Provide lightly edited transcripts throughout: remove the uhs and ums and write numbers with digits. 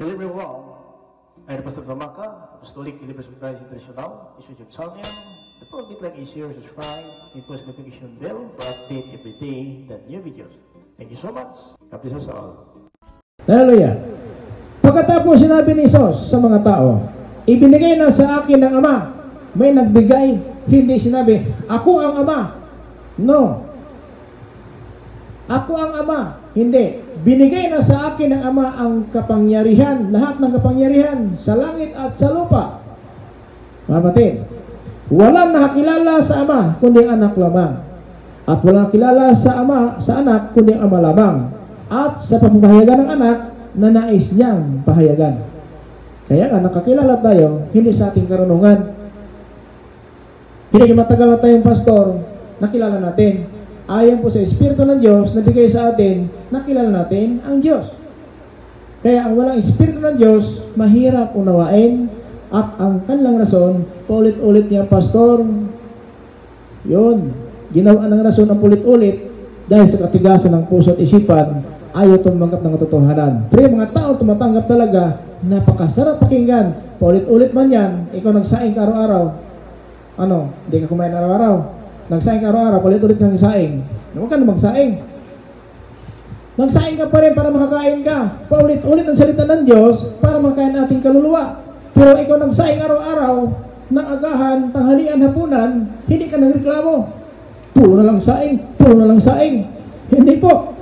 Delivery Wrong ay Pastor Tamaka, Apostolic Believers of Christ International, Isujuk Salmian. The program like is share, subscribe, and post notification bell for update every day the new videos. Thank you so much. God bless us all. Hallelujah. Pagkatapos sinabi ni Isos sa mga tao, ibinigay na sa akin ng Ama. May nagbigay, hindi sinabi, ako ang Ama. No. Ako ang Ama. Hindi. Binigay na sa akin ng Ama ang kapangyarihan, lahat ng kapangyarihan sa langit at sa lupa. Mga kapatid, walang nakakilala sa Ama kundi ang anak lamang. At walang nakakilala sa Ama, sa anak kundi ang Ama lamang. At sa pamahayagan ng anak na nais niyang pahayagan. Kaya nga nakakilala tayo, hindi sa ating karunungan. Hindi matagal na tayong pastor, nakilala natin. Ayon po sa Espiritu ng Diyos na bigay sa atin, nakilala natin ang Diyos. Kaya ang walang Espiritu ng Diyos, mahirap unawain at ang kanilang rason, paulit-ulit niya, pastor, yun, ginawa ng rason ang paulit-ulit dahil sa katigasan ng puso at isipan, ayaw tumanggap ng katotohanan. Pero yung mga tao tumatanggap talaga, napakasarap pakinggan, paulit-ulit man yan, ikaw nagsaing ka araw-araw, hindi ka kumain araw-araw, nagsaing ka araw-araw, paulit-ulit ka nagsaing. Huwag ka na magsaing. Nagsaing ka pa rin para makakain ka. Paulit-ulit ang salita ng Diyos para makakain ating kaluluwa. Pero ikaw nagsaing araw-araw, ng agahan, tanghalian, hapunan, hindi ka nagreklamo. Puro na lang saing, puro na lang saing. Hindi po.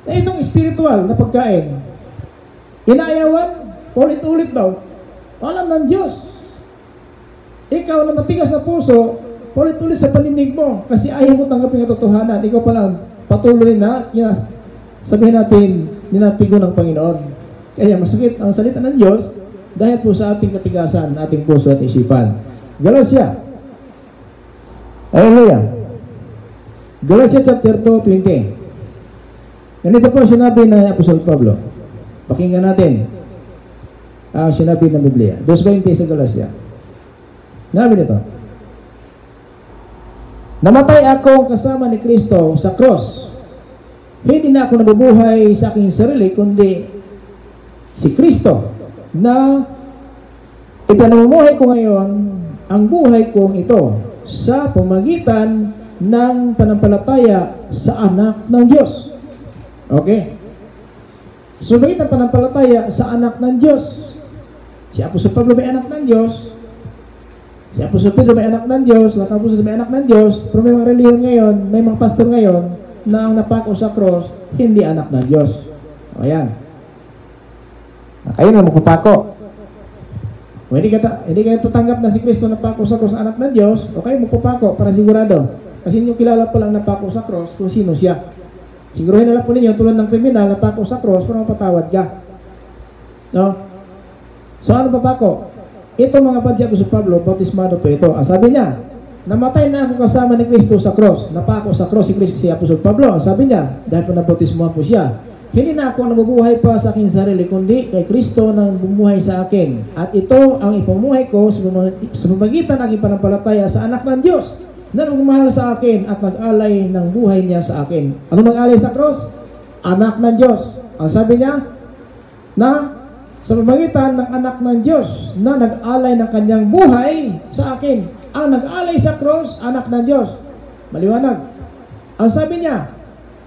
Itong spiritual na pagkain, inaayawan, paulit-ulit daw, alam ng Diyos. Ikaw na matigas na puso, paulit-ulit sa paninig mo kasi ayaw mo tanggapin ang katotohanan. Ikaw pa lang patuloy na sabihin natin ninatigo ng Panginoon. Kaya masakit ang salita ng Diyos dahil po sa ating katigasan, ating puso at isipan. Galatia. Hallelujah. Galatia chapter 2:20. Ganito po sinabi na Apostol Pablo. Pakinggan natin sinabi ng Biblia. 2:20 sa Galatia. Nabi nito, namatay ako kasama ni Kristo sa cross. Hindi na ako nabubuhay sa aking sarili, kundi si Kristo na ipinamumuhay ko ngayon ang buhay kong ito sa pamagitan ng panampalataya sa anak ng Diyos. Okay? So, pamagitan panampalataya sa anak ng Diyos. Si Apostol Pablo may anak ng Diyos. Si Apostol Pedro may anak ng Diyos, lahat ng apostol may anak ng Diyos, pero may mga reliyon ngayon, may mga pastor ngayon na ang napako sa cross, hindi anak ng Diyos. O yan. Kayo na magpapako. Kung hindi kayo tatanggap na si Kristo napako sa cross anak ng Diyos, o kayo magpapako para sigurado. Kasi hindi nyo kilala pa lang napako sa cross kung sino siya. Siguruhin na lang po ninyo, tulad ng kriminal, napako sa cross para mapatawad ka. No? So ano papako? Ito mga kapatid, si Apostol Pablo, bautismado po ito. Sabi niya, namatay na ako kasama ni Kristo sa cross. Napako sa cross si Apostol Pablo. Sabi niya, dahil po nabautismo po siya. Hindi na ako nabubuhay pa sa aking sarili, kundi kay Kristo nang bumuhay sa akin. At ito ang ipumuhay ko sa pamagitan ng aking panampalataya sa anak ng Diyos na nagmamahal sa akin at nag-alay ng buhay niya sa akin. Ano nag-alay sa cross? Anak ng Diyos. Ang sabi niya, na sa pamagitan ng anak ng Diyos na nag-alay ng kanyang buhay sa akin. Ang nag-alay sa cross, anak ng Diyos. Maliwanag. Ang sabi niya,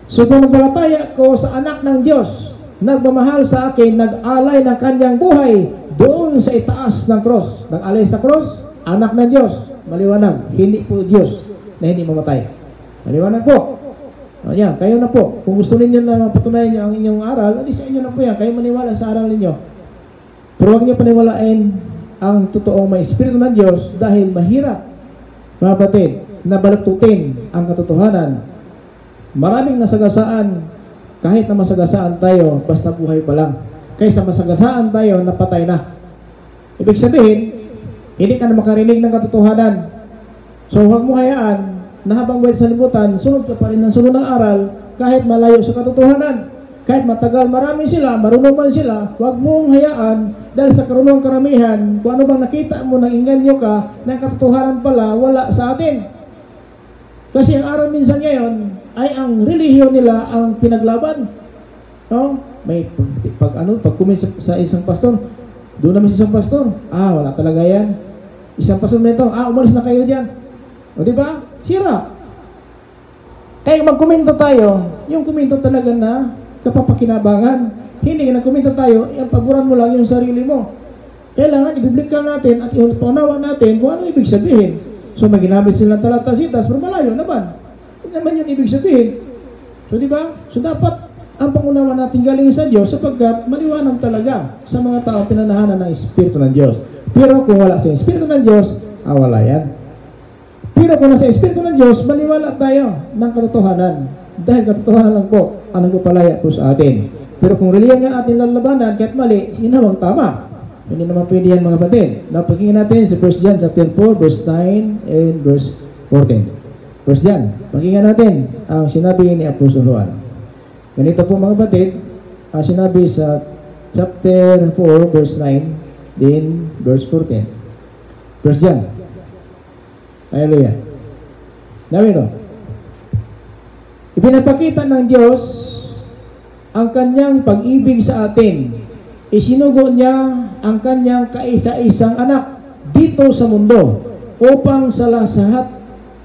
so panampalataya ko sa anak ng Diyos, nagmamahal sa akin, nag-alay ng kanyang buhay doon sa itaas ng cross. Nag-alay sa cross, anak ng Diyos. Maliwanag. Hindi po Diyos na hindi mamatay. Maliwanag po. Ayan, kayo na po. Kung gusto ninyo na mapatunayan nyo ang inyong aral, adi sa inyo na po yan. Kayo maniwala sa aral ninyo. Pero huwag niyo paniwalain ang totoong may Espiritu ng Diyos dahil mahirap, mga kapatid, na baluktutin ang katotohanan. Maraming nasagasaan, kahit na masagasaan tayo, basta buhay pa lang. Kaysa masagasaan tayo, napatay na. Ibig sabihin, hindi ka na makarinig ng katotohanan. So huwag mo hayaan na habang buhay sa libutan, sunod ka pa rin ng sunod ng aral, kahit malayo sa katotohanan. Kahit matagal marami sila, marunong man sila, huwag mong hayaan dahil sa karunong karamihan, kung ano bang nakita mo nang inganyo ka, ng katotohanan pala, wala sa atin. Kasi ang araw minsan ngayon ay ang relihiyon nila ang pinaglaban. No? pag comment sa isang pastor, doon naman sa isang pastor, wala talaga yan. Isang pastor nito, umalis na kayo diyan. O di ba? Sira. Kaya magkomento tayo, yung komento talaga na kapapakinabangan. Hindi ka nagkomento tayo, paboran mo lang yung sarili mo. Kailangan i-biblical natin at iunawa natin kung ano ibig sabihin. So may ginamit silang talatasitas, pero malayo naman. Hindi naman yun ibig sabihin. So di ba? So dapat ang pangunawa natin galing sa Diyos sapagkat maliwanag talaga sa mga tao pinanahanan ng Espiritu ng Diyos. Pero kung wala sa Espiritu ng Diyos, wala yan. Pero kung nasa Espiritu ng Diyos, maniwala tayo ng katotohanan. Dahil katotohanan lang po ang nagpapalaya po sa atin. Pero kung reliyon nga ating lalabanan, kahit mali, sinawang tama. Hindi naman pwede yan mga kapatid. Napakinggan natin sa 1 John chapter 4, verse 9 and verse 14. 1 John, pakinggan natin ang sinabi ni Apostol Juan. Ganito po mga kapatid, ang sinabi sa chapter 4, verse 9, din verse 14. 1 John. Hallelujah. Nawin o. Ipinapakita ng Diyos ang kanyang pag-ibig sa atin. Isinugo niya ang kanyang kaisa-isang anak dito sa mundo upang sa lahat,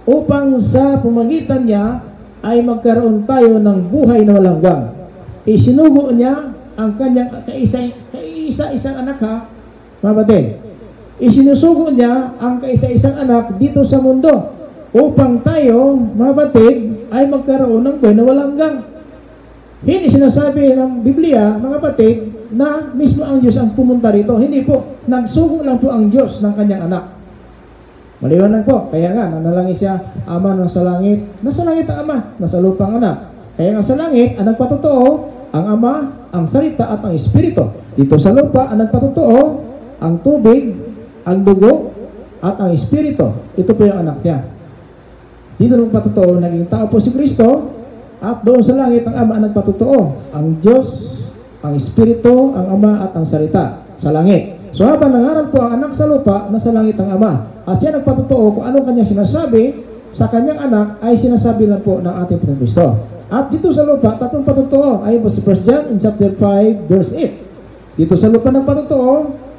upang sa pamagitan niya ay magkaroon tayo ng buhay na walang hanggan. Isinugo niya ang kanyang kaisa-isang anak mga kapatid. Isinusugo niya ang kaisa-isang anak dito sa mundo upang tayo, mga kapatid, ay magkaroon ng buhay na walang hanggan. Hindi sinasabi ng Biblia, mga kapatid, na mismo ang Diyos ang pumunta rito. Hindi po. Nagsugo lang po ang Diyos ng kanyang anak. Maliwanag po. Kaya nga, nanalangin siya, Ama nasa langit. Nasa langit ang Ama, nasa lupa ang anak. Kaya nga sa langit, ang nagpatotoo, ang Ama, ang salita at ang Espiritu. Dito sa lupa, ang nagpatotoo, ang tubig, ang dugo, at ang Espiritu. Ito po yung anak niya. Dito nagpatotoo, naging tao po si Kristo, at doon sa langit, ang Ama ang nagpatotoo. Ang Diyos, ang Espiritu, ang Ama at ang salita sa langit. So habang nangaral po ang anak sa lupa, nasa langit ang Ama. At siya nagpatotoo kung anong kanya sinasabi sa kanyang anak ay sinasabi lang po ng ating Panginoong Kristo. At dito sa lupa, tatlong patotoo. Ayon po sa 1 John in chapter 5, verse 8. Dito sa lupa ng patotoo,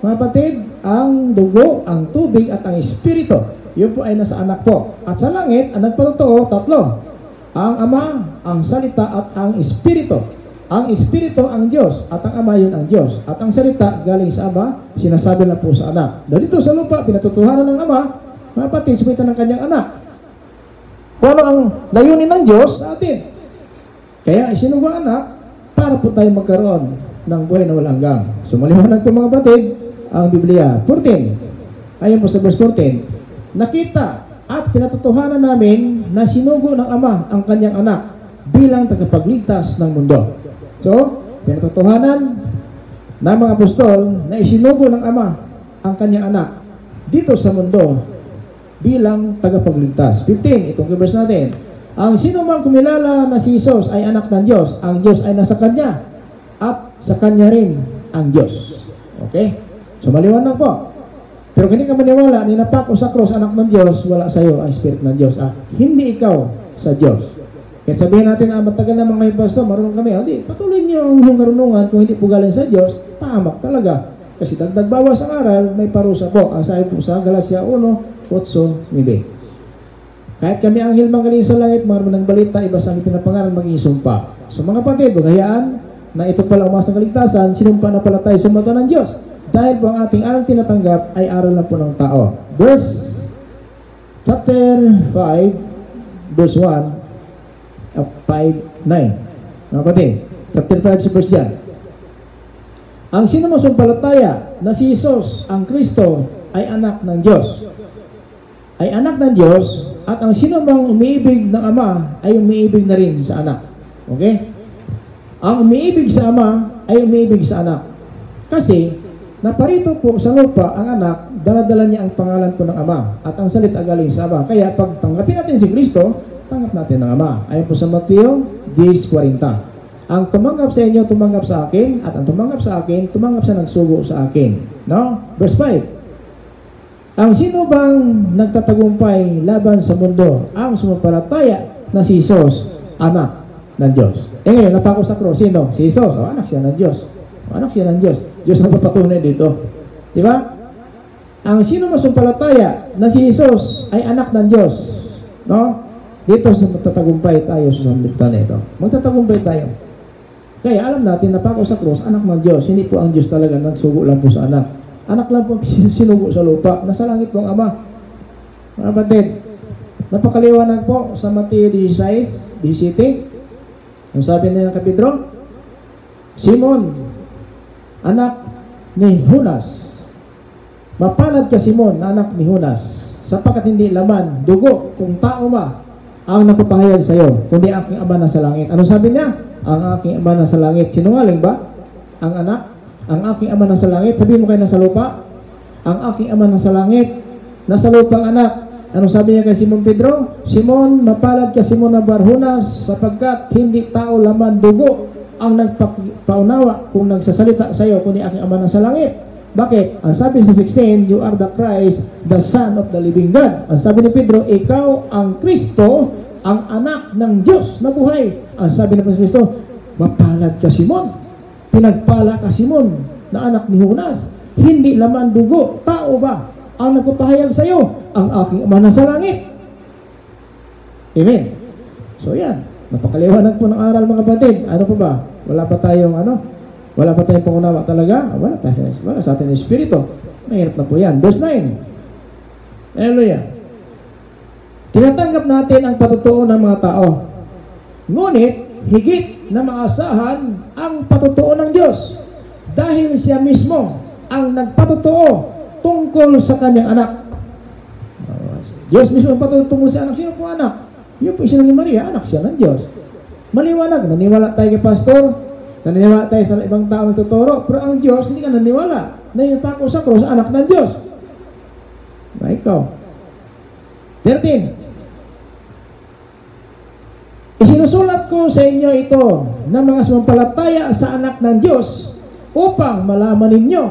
mga kapatid, ang dugo, ang tubig at ang Espiritu. Yun po ay nasa anak po. At sa langit, ang nagpatotoo, tatlo. Ang Ama, ang salita at ang Espiritu. Ang Espiritu ang Diyos at ang Ama yun ang Diyos. At ang salita galing sa Ama, sinasabi lang po sa anak. Dito sa lupa, pinatutuhanan ng Ama, mga kapatid, sumita ng kanyang anak. Kung ano ang layunin ng Diyos sa atin. Kaya isinugo ang anak para po tayo magkaroon ng buhay na walang hanggan. So maliwanag po mga kapatid ang Biblia. 14. Ayon po sa verse 14. Nakita at pinatutuhanan namin na sinugo ng Ama ang kanyang anak bilang tagapagligtas ng mundo. So, pinatutuhanan ng mga apostol na isinugo ng Ama ang kanyang anak dito sa mundo bilang tagapagligtas. 15, itong verse natin. Ang sino mang kumilala na si Jesus ay anak ng Diyos, ang Diyos ay nasa kanya at sa kanya rin ang Diyos. Okay? So, maliwanag po. Pero kung hindi ka maniwala, ninapak o sa cross, anak ng Diyos, wala sa iyo ang Spirit ng Diyos. Hindi ikaw sa Diyos. Kaya sabihin natin, matagal naman kayo pastor, marunong kami. Hindi, patuloy niyo ang inyong karunungan kung hindi po galing sa Diyos, pahamak talaga. Kasi dagdag bawas ang aral, may parusa po. Ang sabi po sa Galatia 1, 8, 9. Kahit kami ang hilmang galing sa langit, marunong ng balita, iba sa aming pinapangaral maging sumpa. So mga kapatid, bagayaan na ito pala umasang kaligtasan, sinumpa na pala tayo sa mata ng Diyos. Dahil po ang ating aral tinatanggap ay aral lang po ng tao. Verse, chapter 5, verse 1, 5, 9. Mga kapatid, chapter 5 sa verse yan. Ang sino masumpalataya na si Jesus, ang Kristo, ay anak ng Diyos. Ay anak ng Diyos, at ang sino mang umiibig ng Ama ay umiibig na rin sa anak. Okay? Ang umiibig sa Ama ay umiibig sa anak. Kasi, naparito po sa lupa ang anak, dala-dala niya ang pangalan po ng Ama at ang salita galing sa Ama. Kaya pag tanggapin natin si Kristo, tanggap natin ng Ama. Ayon po sa Mateo 10:40. Ang tumanggap sa inyo, tumanggap sa akin, at ang tumanggap sa akin, tumanggap sa nagsugo sa akin. No? Verse 5. Ang sino bang nagtatagumpay laban sa mundo? Ang sumampalataya na si Jesus, anak. ng Diyos. Ngayon, napako sa cross, sino? Si Jesus. Anak siya ng Diyos. Anak siya ng Diyos. Diyos na papatunay dito. Di ba? Ang sino masumpalataya na si Jesus ay anak ng Diyos. No? Dito magtatagumpay tayo sa sanlibutan na ito. Magtatagumpay tayo. Kaya alam natin na pako sa cross, anak ng Diyos. Hindi po ang Diyos talaga nagsugo lang po sa anak. Anak lang po sinugo sa lupa. Nasa langit po ang Ama. Mga batid, napakaliwanag po sa Mateo 16, 17. Ang sabi na kay Pedro, Simon, anak ni Jonas, mapalad ka Simon, anak ni Jonas, sapagkat hindi laman, dugo, kung tao ma, ang napapahayag sa iyo, kundi aking Ama na sa langit. Ano sabi niya? Ang aking Ama na sa langit. Sinungaling ba? Ang anak? Ang aking Ama na sa langit. Sabihin mo kayo nasa lupa? Ang aking Ama na sa langit. Nasa lupang anak. Ano sabi niya kay Simon Pedro? Simon, mapalad ka Simon na Barjonas, sapagkat hindi tao laman dugo ang nagpaunawa kung nagsasalita sa iyo, kundi aking Ama na sa langit. Bakit? Ang sabi sa 16, you are the Christ, the Son of the living God. Ang sabi ni Pedro, ikaw ang Kristo, ang anak ng Diyos na buhay. Ang sabi ni Kristo, mapalad ka Simon. Pinagpala ka Simon na anak ni Jonas. Hindi laman dugo, tao ba ang nagpapahayag sa iyo? Ang aking Ama na sa langit. Amen. So yan, napakaliwanag po ng aral mga kapatid. Ano pa ba? Wala pa tayong wala pa tayong pangunawa talaga? Wala sa ating espiritu. Mahirap na po yan. Verse 9. Hallelujah. Tinatanggap natin ang patutuo ng mga tao. Ngunit, higit na maasahan ang patutuo ng Diyos. Dahil siya mismo ang nagpatutuo tungkol sa kanyang anak. Diyos mismo ang patutuo sa anak. Sino po anak? Yung po isa ni Maria, anak siya ng Diyos. Maliwanag. Naniwala tayo kay pastor. Naniniwala tayo sa ibang tao nagtuturo, pero ang Diyos, hindi ka naniwala na yung pako sa cross, anak ng Diyos. Na ikaw. 13. Isinusulat ko sa inyo ito na mga sumampalataya sa anak ng Diyos upang malaman ninyo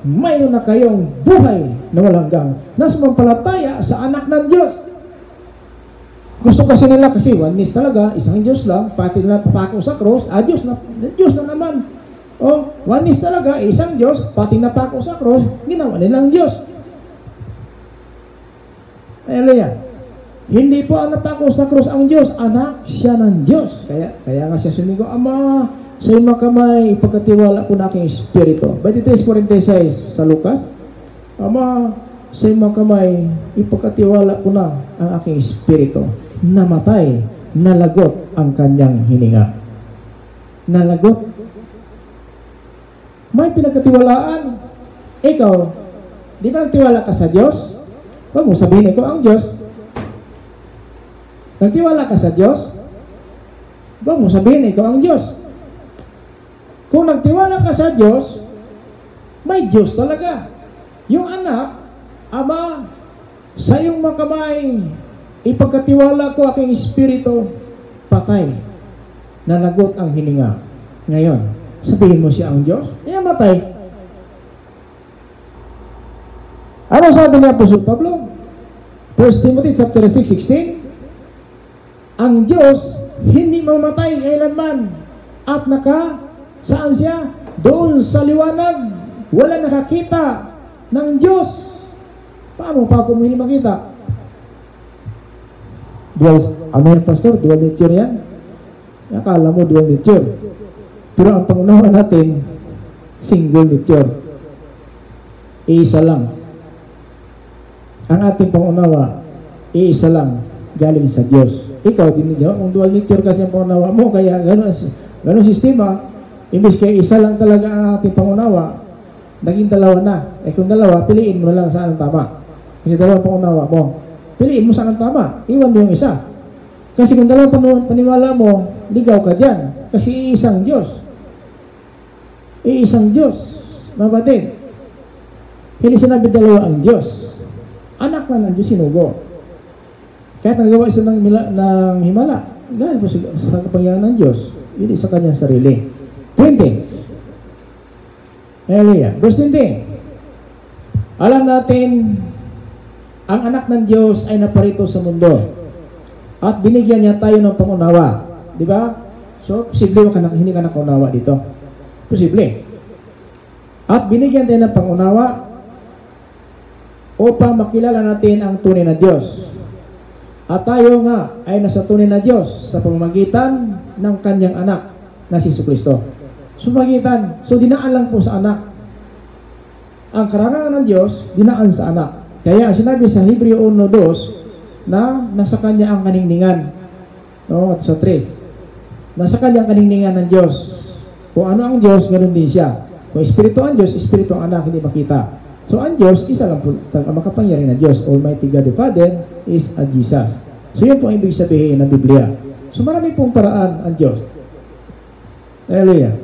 mayroon na kayong buhay na walang hanggan na sumampalataya sa anak ng Diyos. Gusto kasi nila kasi oneness talaga, isang Diyos lang, pati nila papako sa cross, Diyos na naman. O, oneness talaga, isang Diyos, pati napako sa cross, ginawa nilang Diyos. Hallelujah. Hindi po ang napako sa cross ang Diyos, anak siya ng Diyos. Kaya nga siya sumigo, Ama, sa iyong mga kamay, ipagkatiwala ko na aking espiritu. 23:46 sa Lucas, Ama, sa iyong mga kamay, ipagkatiwala ko na ang aking espiritu. Namatay, nalagot ang kanyang hininga. Nalagot. May pinagkatiwalaan. Ikaw, di ba nagtiwala ka sa Diyos? Huwag mo sabihin, ikaw ang Diyos. Nagtiwala ka sa Diyos? Huwag mo sabihin, ikaw ang Diyos. Kung nagtiwala ka sa Diyos, may Diyos talaga. Yung anak, Ama, sa iyong mga kamay, ipagkatiwala ko aking espiritu, patay. Nalagot ang hininga. Ngayon, sabihin mo siya ang Diyos? Matay. Ano sabi ni Apostol Pablo? 1 Timothy chapter 6:16, ang Diyos hindi mamatay kailanman at saan siya? Doon sa liwanag, wala nakakita ng Diyos. Paano pa kung hindi makita? Amen, Pastor, dual nature yan. Akala mo dual nature. Pero ang pangunawa natin, single nature. Iisa lang. Ang ating pangunawa, iisa lang, galing sa Diyos. Ikaw, din niyo, kung dual nature kasi ang pangunawa mo, kaya gano'n sistema, imbis kaya isa lang talaga ang ating pangunawa, naging dalawa na. Kung dalawa, piliin mo lang saan ang tama. Kasi dalawa pangunawa mo. Piliin mo saan ang tama. Iwan mo yung isa. Kasi kung dalawang paniwala mo, ligaw ka dyan. Kasi iisang Diyos. Iisang Diyos. Mabatid. Hindi sinabi dalawa ang Diyos. Anak na ng Diyos sinugo. Kahit nagawa siya ng himala, dahil po sa kapangyarihan ng Diyos, hindi sa kanyang sarili. 20. Hallelujah. Verse 20. Alam natin, ang anak ng Diyos ay naparito sa mundo at binigyan niya tayo ng pangunawa. Di ba? So, posible hindi ka nakaunawa dito. Posible. At binigyan tayo ng pangunawa upang makilala natin ang tunay na Diyos. At tayo nga ay nasa tunay na Diyos sa pamamagitan ng kanyang anak na si Jesucristo. Sumagitan. So, dinaan lang po sa anak. Ang karangalan ng Diyos, dinaan sa anak. Kaya sinabi sa Hebreo 1:2 na nasa kanya ang kaningningan. No, at sa 3. Nasa kanya ang kaningningan ng Diyos. Kung ano ang Diyos, ganoon din siya. Kung Espiritu ang Diyos, Espiritu ang anak, hindi makita. So, ang Diyos, isa lang po, ang makapangyarihan na Diyos. Almighty God the Father is a Jesus. So, yun po ang ibig sabihin ng Biblia. So, marami pong paraan ang Diyos. Hallelujah.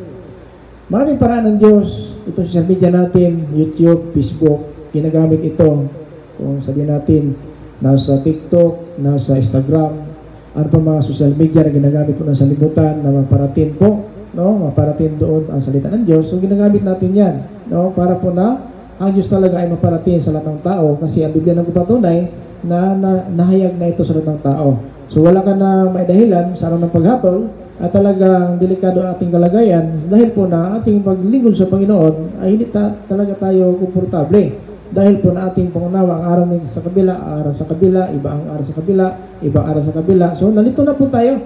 Maraming paraan ng Diyos. Ito social media natin, YouTube, Facebook, ginagamit ito. Kung sabihin natin, nasa TikTok, nasa Instagram, ano pa mga social media na ginagamit po ng salibutan na maparating po, no? Maparating doon ang salita ng Diyos. So, ginagamit natin yan, no? Para po na ang Diyos talaga ay maparating sa lahat ng tao kasi ang Biblia nagpapatunay na nahayag na ito sa lahat ng tao. So wala ka na may dahilan sa araw ng paghatol at talagang delikado ang ating kalagayan dahil po na ating paglingkod sa Panginoon ay hindi talaga tayo komportable. Dahil po na ating pangunawa ang araw sa kabila, araw sa kabila, iba ang araw sa kabila, ibang araw sa kabila. So nalito na po tayo.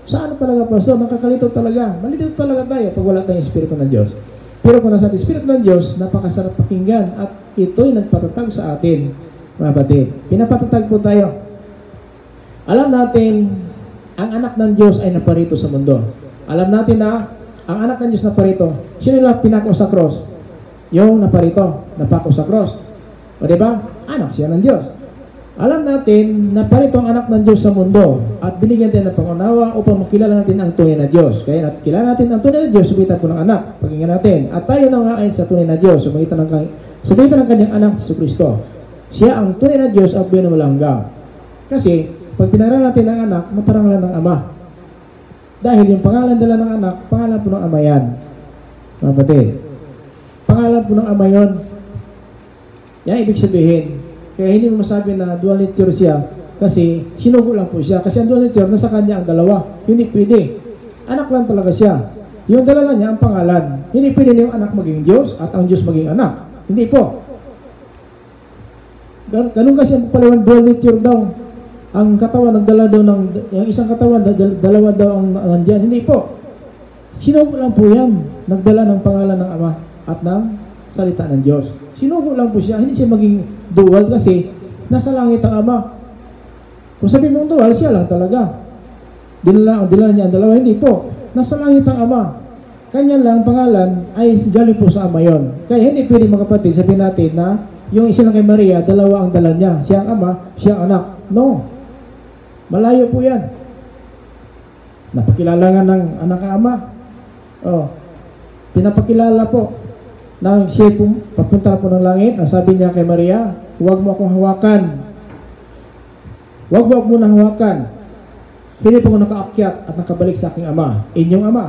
Saan talaga, Pastor? Nakakalito talaga. Malito talaga tayo pag wala tayong Espiritu ng Diyos. Pero kung nasa Espiritu ng Diyos, napakasarap pakinggan at ito'y nagpatatag sa atin, mga batid. Pinapatatag po tayo. Alam natin, ang anak ng Diyos ay naparito sa mundo. Alam natin na ang anak ng Diyos naparito. Sino lang pinako sa cross? Yung naparito, napako sa cross. O diba? Anak siya ng Diyos. Alam natin na parito ang anak ng Diyos sa mundo at binigyan tayo ng pangunawa upang makilala natin ang tunay na Diyos. Kaya kilala natin ang tunay na Diyos, sumitan po ng anak. Pakinggan natin. At tayo na nga ay sa tunay na Diyos, sumitan ng kanyang anak, Jesucristo. Siya ang tunay na Diyos at buhay na walang hanggan. Kasi, pag pinaralan natin ang anak, maparangalan ng ama. Dahil yung pangalan dala ng anak, pangalan po ng ama yan. Mga batid. Pangalan po ng ama yun. Yan ibig sabihin. Kaya hindi mo masabi na dual nature siya kasi sinugo lang po siya. Kasi ang dual nature, nasa kanya ang dalawa. Hindi pwede. Anak lang talaga siya. Yung dalawa niya ang pangalan. Hindi pwede na yung anak maging Diyos at ang Diyos maging anak. Hindi po. Ganun kasi ang paliwan dual nature daw. Ang katawan nagdala daw ng, yung isang katawan, dalawa daw ang nandiyan. Hindi po. Sinugo lang po yan. Nagdala ng pangalan ng Ama at ng salita ng Diyos. Sinugo lang po siya. Hindi siya maging dual kasi nasa langit ang Ama. Kung sabi mong dual, siya lang talaga. Dinala niya ang dalawa. Hindi po. Nasa langit ang Ama. Kanya lang pangalan ay galing po sa Ama yon. Kaya hindi pwede mga kapatid sabihin natin na yung isa lang kay Maria, dalawa ang dala niya. Siya ang Ama, siya ang anak. No. Malayo po yan. Napakilala nga ng anak ang Ama. Oh. Pinapakilala po na siya po, papunta na po ng langit. Ang sabi niya kay Maria, huwag mo akong hawakan. Huwag mo nang hawakan. Hindi po ako nakaakyat at nakabalik sa aking Ama. Inyong Ama.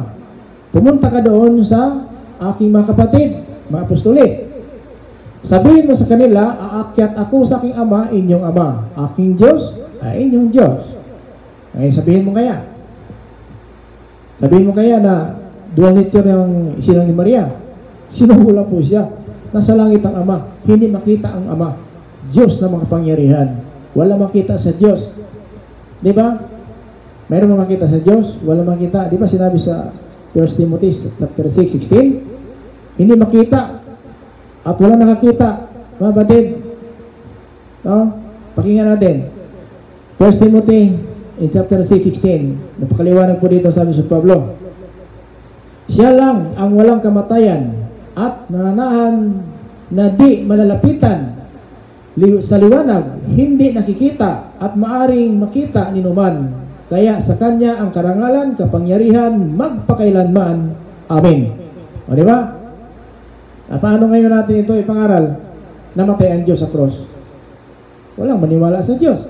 Pumunta ka doon sa aking mga kapatid, mga apostolis. Sabihin mo sa kanila, aakyat ako sa aking Ama, inyong Ama. Aking Diyos ay inyong Diyos. Ay sabihin mo kaya. Sabihin mo kaya na dual nature yung isilang ni Maria. Sinuhula po siya. Nasa langit ang Ama. Hindi makita ang Ama. Diyos na makapangyarihan. Wala makita sa Diyos. Di ba? Mayroon makita sa Diyos. Wala makita. Di ba sinabi sa 1 Timothy chapter 6:16? Hindi makita. At wala nakakita. Mga batid. No? Pakinggan natin. 1 Timothy in chapter 6:16. Napakaliwanag po dito sabi sa Pablo. Siya lang ang walang kamatayan at nananahan na di malalapitan sa liwanag, hindi nakikita at maaring makita ni numan. Kaya sa kanya ang karangalan, kapangyarihan, magpakailanman. Amen. O diba? Paano ngayon natin ito ipangaral? Namatay ang Diyos sa cross. Walang maniwala sa Diyos.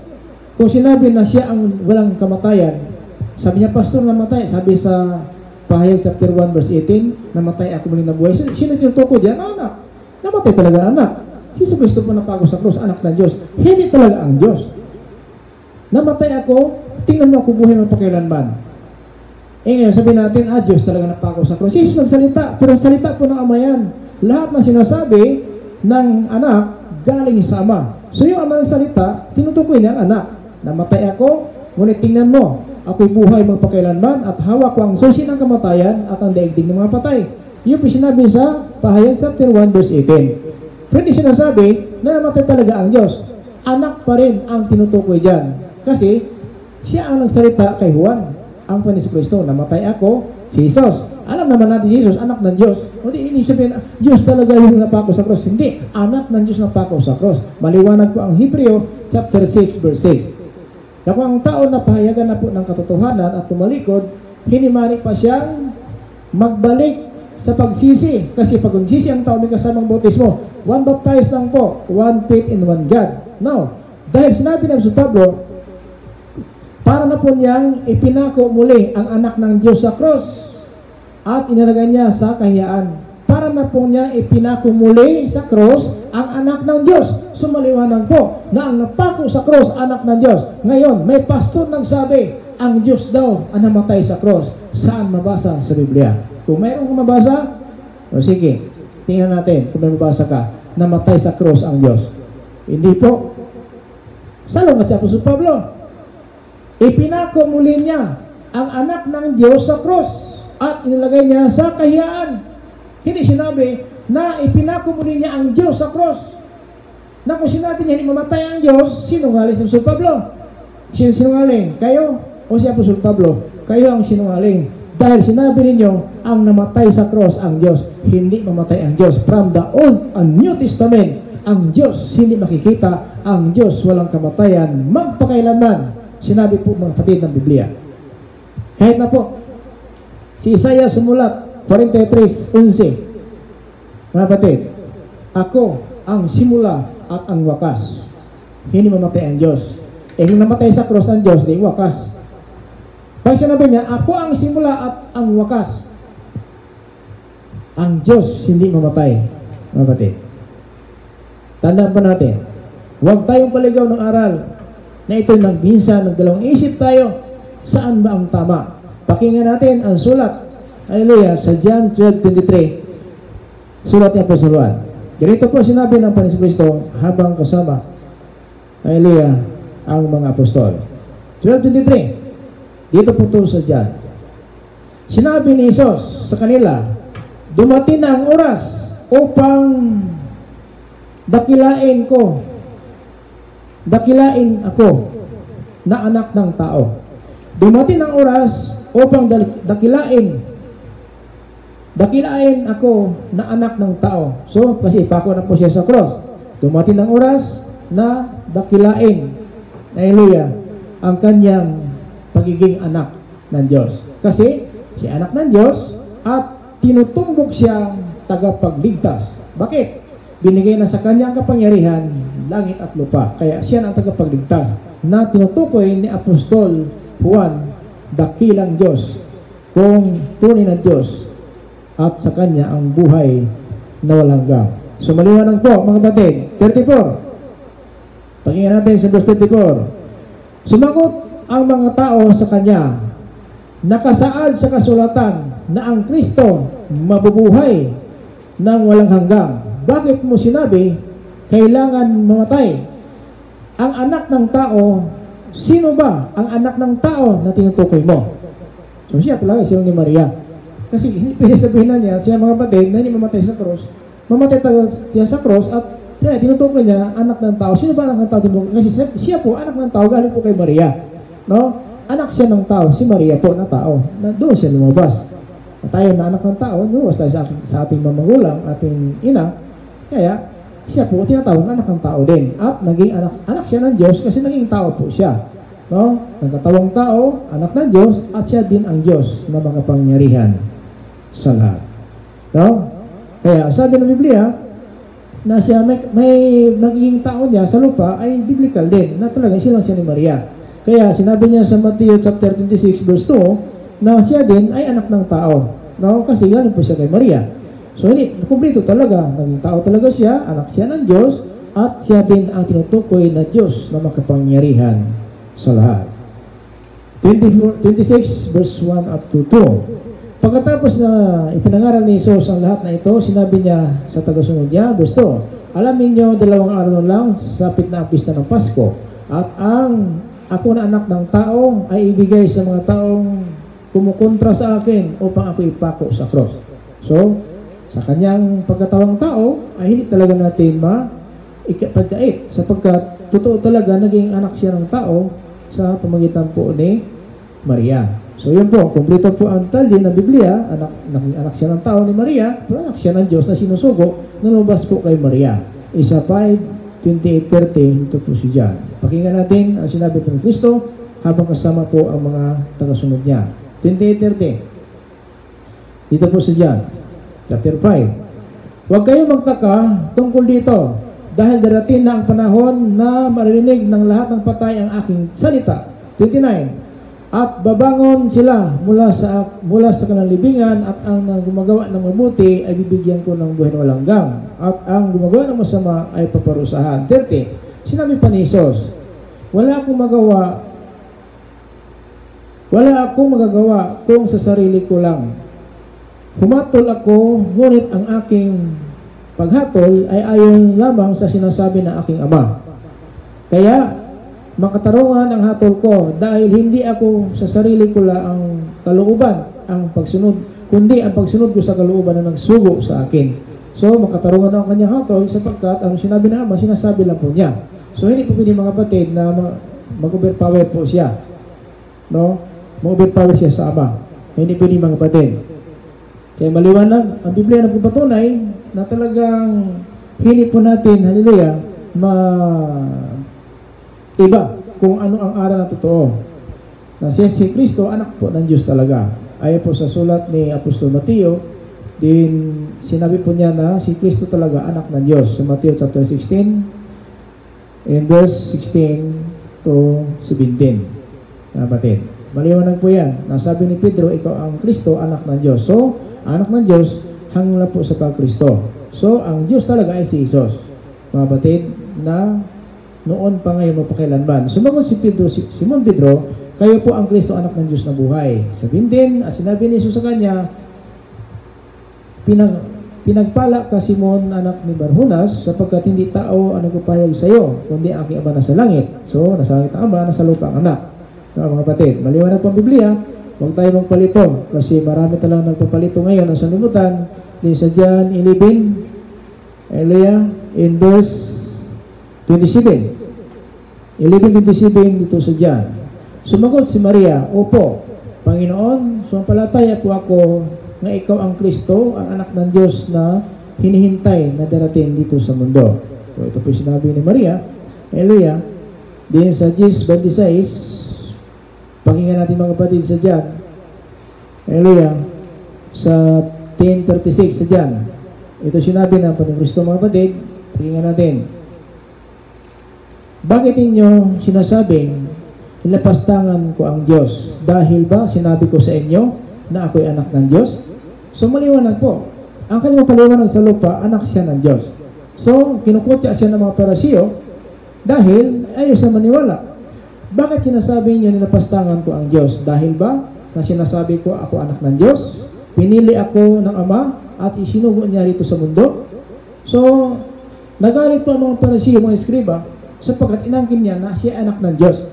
Kung sinabi na siya ang walang kamatayan, sabi niya, Pastor, namatay. Sabi sa Pahayag chapter 1 verse 18, namatay ako muling nabuhay. Sino yung tuko dyan? Anak. Namatay talaga anak. Si Jesucristo po napago sa krus, anak ng Diyos. Hindi talaga ang Diyos. Namatay ako, tingnan mo ako buhay magpakailanman. Ngayon, sabihin natin, Diyos talaga napako sa cross. Jesus nagsalita, pero salita po ng Ama yan. Lahat na sinasabi ng anak, galing sa Ama. So yung Ama nagsalita, tinutukoy niya ang anak. Namatay ako, ngunit tingnan mo, ako'y buhay magpakailanman at hawak ko ang susi ng kamatayan at ang daigdig ng mga patay. Yung sinabi sa Pahayag chapter 1 verse 18. Pero hindi sinasabi na namatay talaga ang Diyos. Anak pa rin ang tinutukoy dyan. Kasi siya ang nagsalita kay Juan, ang Panginoon Kristo. Namatay ako, si Jesus. Alam naman natin si Jesus, anak ng Diyos. Hindi sabihin, Diyos talaga yung napako sa cross. Hindi, anak ng Diyos napako sa cross. Maliwanag po ang Hebreo chapter 6 verse 6. Kung ang tao na pahayagan na po ng katotohanan at tumalikod, hinimari pa siyang magbalik sa pagsisi. Kasi pag magsisi ang tao may kasamang bautismo. One baptized lang po, one faith in one God. Now, dahil sinabi ng Pablo, para na po niyang ipinako muli ang anak ng Diyos sa cross at inalagay niya sa kahiyaan. Para na po niya ipinako muli sa cross ang anak ng Diyos. Sumaliwanag po na ang napako sa cross, anak ng Diyos. Ngayon, may pastor nagsabi, ang Diyos daw ang namatay sa cross. Saan mabasa sa Biblia? Kung mayroong mabasa, o sige, tingnan natin kung may mabasa ka, namatay sa cross ang Diyos. Hindi po. Salong at si Pablo, ipinako muli niya ang anak ng Diyos sa cross at inilagay niya sa kahiyaan. Hindi sinabi na ipinako muli niya ang Diyos sa cross. Na kung sinabi niya hindi mamatay ang Diyos, sinungaling si Apostol Pablo. Sinungaling? Kayo o si Apostol Pablo? Kayo ang sinungaling. Dahil sinabi ninyo, ang namatay sa cross ang Diyos. Hindi mamatay ang Diyos. From the Old and New Testament, ang Diyos hindi makikita, ang Diyos walang kamatayan, magpakailanman. Sinabi po mga kapatid ng Biblia. Kahit na po, si Isaiah sumulat, 43:11. Mga kapatid, ako ang simula at ang wakas. Hindi mamatay ang Diyos. Kung namatay sa cross ang Diyos, di wakas. Pag sinabi niya, ako ang simula at ang wakas. Ang Diyos hindi mamatay. Mga kapatid, tandaan pa natin, huwag tayong paligaw ng aral na ito'y minsan nagdalawang isip tayo, saan ba ang tama? Pakinggan natin ang sulat, hallelujah, sa John 12:23, sulat ni Apostol Juan. Ganito po sinabi ng Panginoon Kristo habang kasama, hallelujah, ang mga apostol. 12:23, dito po ito sa John. Sinabi ni Jesus sa kanila, dumating na ang oras upang dakilain ako na anak ng tao. Dumating ang oras upang dakilain ako na anak ng tao. So, kasi ipako na po siya sa cross. Dumating ang oras na dakilain, hallelujah, ang kanyang pagiging anak ng Diyos. Kasi, siya anak ng Diyos at tinutumbok siyang tagapagligtas. Bakit? Binigay na sa kanya ang kapangyarihan, langit at lupa. Kaya siya ang tagapagligtas na tinutukoy ni Apostol Juan, dakilang Diyos, kung tunay na Diyos, at sa kanya ang buhay na walang hanggan. So maliwanag po mga kapatid. 34. Pakinggan natin sa verse 34. Sumagot ang mga tao sa kanya, nakasaad sa kasulatan na ang Kristo mabubuhay ng walang hanggan. Bakit mo sinabi kailangan mamatay? Ang anak ng tao, sino ba ang anak ng tao na tinutukoy mo? So siya talaga, siya ni Maria. Kasi hindi pwede sabihin na niya, siya mga kapatid, na hindi mamatay sa cross. Mamatay talaga siya sa cross at tinutukoy niya, anak ng tao. Sino ba anak ng tao? Kasi siya po, anak ng tao, galing po kay Maria. No? Anak siya ng tao, si Maria po na tao. Na doon siya lumabas. At tayo na anak ng tao, lumabas tayo sa ating mamagulang, ating ina. Kaya, siya po, tinatawag anak ng tao din. At naging anak siya ng Diyos kasi naging tao po siya. No? Nagkatawang tao, anak ng Diyos, at siya din ang Diyos na makapangyarihan sa lahat. No? Kaya sabi ng Biblia na siya may magiging tao niya sa lupa ay biblical din, na talaga siya ni Maria. Kaya sinabi niya sa Matthew chapter 26 verse 2 na siya din ay anak ng tao. No? Kasi galing po siya kay Maria. So hindi, kumpleto talaga. Naging tao talaga siya, anak siya ng Diyos, at siya din ang tinutukoy na Diyos na makapangyarihan sa lahat. 26 verse 1 up to 2. Pagkatapos na ipinangaral ni Jesus ang lahat na ito, sinabi niya sa tagasunod niya, verse 2, alam ninyo, 2 araw lang, sapit na ang pista ng Pasko, at ang ako na anak ng tao ay ibigay sa mga taong kumukontra sa akin upang ako ipako sa cross. So, sa kanyang pagkatawang tao, ay hindi talaga natin pagkait, sapagkat totoo talaga naging anak siya ng tao sa pamagitan po ni Maria. So yun po, kumpleto po ang talin ng Biblia, naging anak siya ng tao ni Maria, pero anak siya ng Diyos na sinusugo, nalabas po kay Maria. Isa 5:28-30, ito po si John. Pakinggan natin ang sinabi po ng Kristo habang kasama po ang mga tagasunod niya. 28:30. Dito po si John, chapter 5. Huwag kayong magtaka tungkol dito, dahil darating na ang panahon na maririnig ng lahat ng patay ang aking salita. 29. At babangon sila mula sa kanilang libingan, at ang gumagawa ng mabuti ay bibigyan ko ng buhay na walang hanggan, at ang gumagawa ng masama ay paparusahan. 30. Sinabi pa ni Jesus, wala akong magagawa kung sa sarili ko lang. Humatol ako, ngunit ang aking paghatol ay ayon lamang sa sinasabi ng aking Ama. Kaya makatarungan ang hatol ko, dahil hindi ako sa sarili ko lang ang kalooban ang pagsunod, kundi ang pagsunod ko sa kalooban na nagsugo sa akin. So makatarungan ang kanyang hatol, sapagkat ang sinabi ng Ama, sinasabi lang po niya. So hindi po pwede mga kapatid na mag-overpower po siya, no? Mag-overpower siya sa Ama. Hindi pwede mga kapatid. Kaya maliwanag ang Biblia na patunay na talagang hindi po natin, hallelujah, iba kung ano ang aral na totoo. Na si Kristo, anak po ng Diyos talaga. Ayon po sa sulat ni Apostol Mateo, din sinabi po niya na si Kristo talaga anak ng Diyos. Sa Mateo chapter 16, in verse 16 to 17. Kapatid, maliwanag po yan. Nasabi ni Pedro, ikaw ang Kristo, anak ng Diyos. So, anak ng Diyos, hangla po sa pag-Kristo. So, ang Diyos talaga ay si Jesus. Mga batid, na noon pa ngayon mapakailanman. Sumagot si Simon Pedro, kayo po ang Kristo, anak ng Diyos na buhay. Sabihin din, sinabi ni Jesus sa kanya, pinagpala ka Simon, anak ni Barjonas, sapagkat hindi tao ang nagpapahayag sa iyo, kundi ang aking Ama nasa langit. So, nasa langit ang Ama, nasa lupa ang anak. Mga kapatid, maliwanag po ang Biblia, huwag tayo magpalito, kasi marami talagang nagpapalito ngayon ang sanlibutan. Din sa John 11, Elia, in verse 27. 11:27 dito sa John. Sumagot si Maria, opo, Panginoon, sumampalataya po ako na ikaw ang Kristo, ang anak ng Diyos na hinihintay na darating dito sa mundo. So, ito po sinabi ni Maria, Elia, din sa 10:26, pakinggan natin mga kapatid sa John, Elia, sa 10:36 sa John. Ito sinabi ng Panginoong Kristo mga kapatid, pakinggan natin. Bakit inyo sinasabing ilapastangan ko ang Diyos? Dahil ba sinabi ko sa inyo na ako'y anak ng Diyos? So maliwanag po. Ang kanyang paliwanag sa lupa, anak siya ng Diyos. So kinukutya siya ng mga Parasiyo dahil ayaw siya maniwala. Bakit sinasabi niyo nilapastangan ko ang Diyos? Dahil ba na sinasabi ko ako anak ng Diyos? Pinili ako ng Ama at isinugo niya rito sa mundo? So nagalit po ang mga Parasiyo, mga Eskriba, sapagkat inangkin niya na siya anak ng Diyos.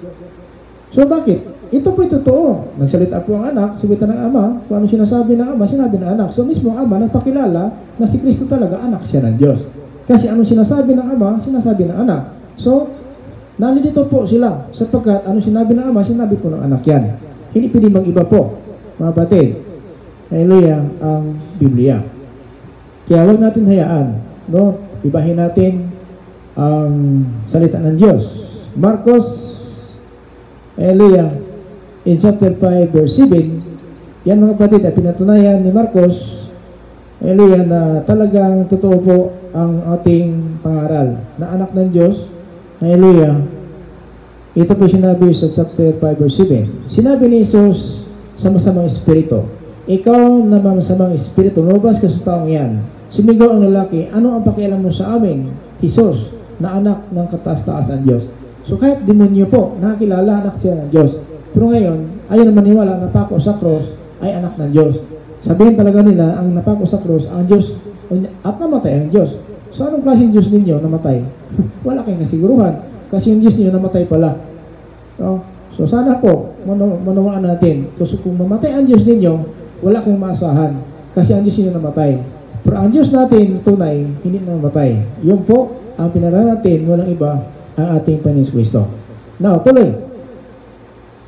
So bakit? Ito po'y totoo. Nagsalita po ang anak, sabitan ng Ama, kung ano sinasabi ng Ama, sinabi ng anak. So mismo ang Ama nagpakilala na si Kristo talaga anak siya ng Diyos. Kasi ano sinasabi ng Ama, sinasabi ng anak. So, nalilito po sila, sapagkat ano sinabi ng Ama, sinabi po ng anak yan. Hindi pwede mag-iba po, mga batid. Hallelujah, ang Biblia. Kaya huwag natin hayaan, no? Ibahin natin ang salita ng Diyos. Marcos, hallelujah, in chapter 5 verse 7, yan mga kapatid, at pinatunayan ni Marcos, hallelujah, na talagang totoo po ang ating pangaral na anak ng Diyos. Hallelujah. Ito po sinabi sa chapter 5 verse 7. Sinabi ni Jesus sa masamang espiritu, ikaw na masamang espiritu, lumabas ka sa taong yan. Sumigaw ang lalaki, ano ang pakialam mo sa amin, Jesus, na anak ng kataas-taasan Diyos? So kahit demonyo po, nakakilala anak siya ng Diyos. Pero ngayon, ayaw na maniwala na napako sa cross ay anak ng Diyos. Sabihin talaga nila, ang napako sa cross, ang Diyos, at namatay ang Diyos. So, anong klaseng Diyos ninyo namatay? Wala kayong kasiguruhan. Kasi yung Diyos ninyo namatay pala. No? So, sana po, manawaan natin. Kasi kung mamatay ang Diyos ninyo, wala kayong maasahan. Kasi ang Diyos ninyo namatay. Pero ang Diyos natin, tunay, hindi namatay. Yun po, ang pinaraan natin, walang iba, ang ating Panginoon Kristo. Now, tuloy.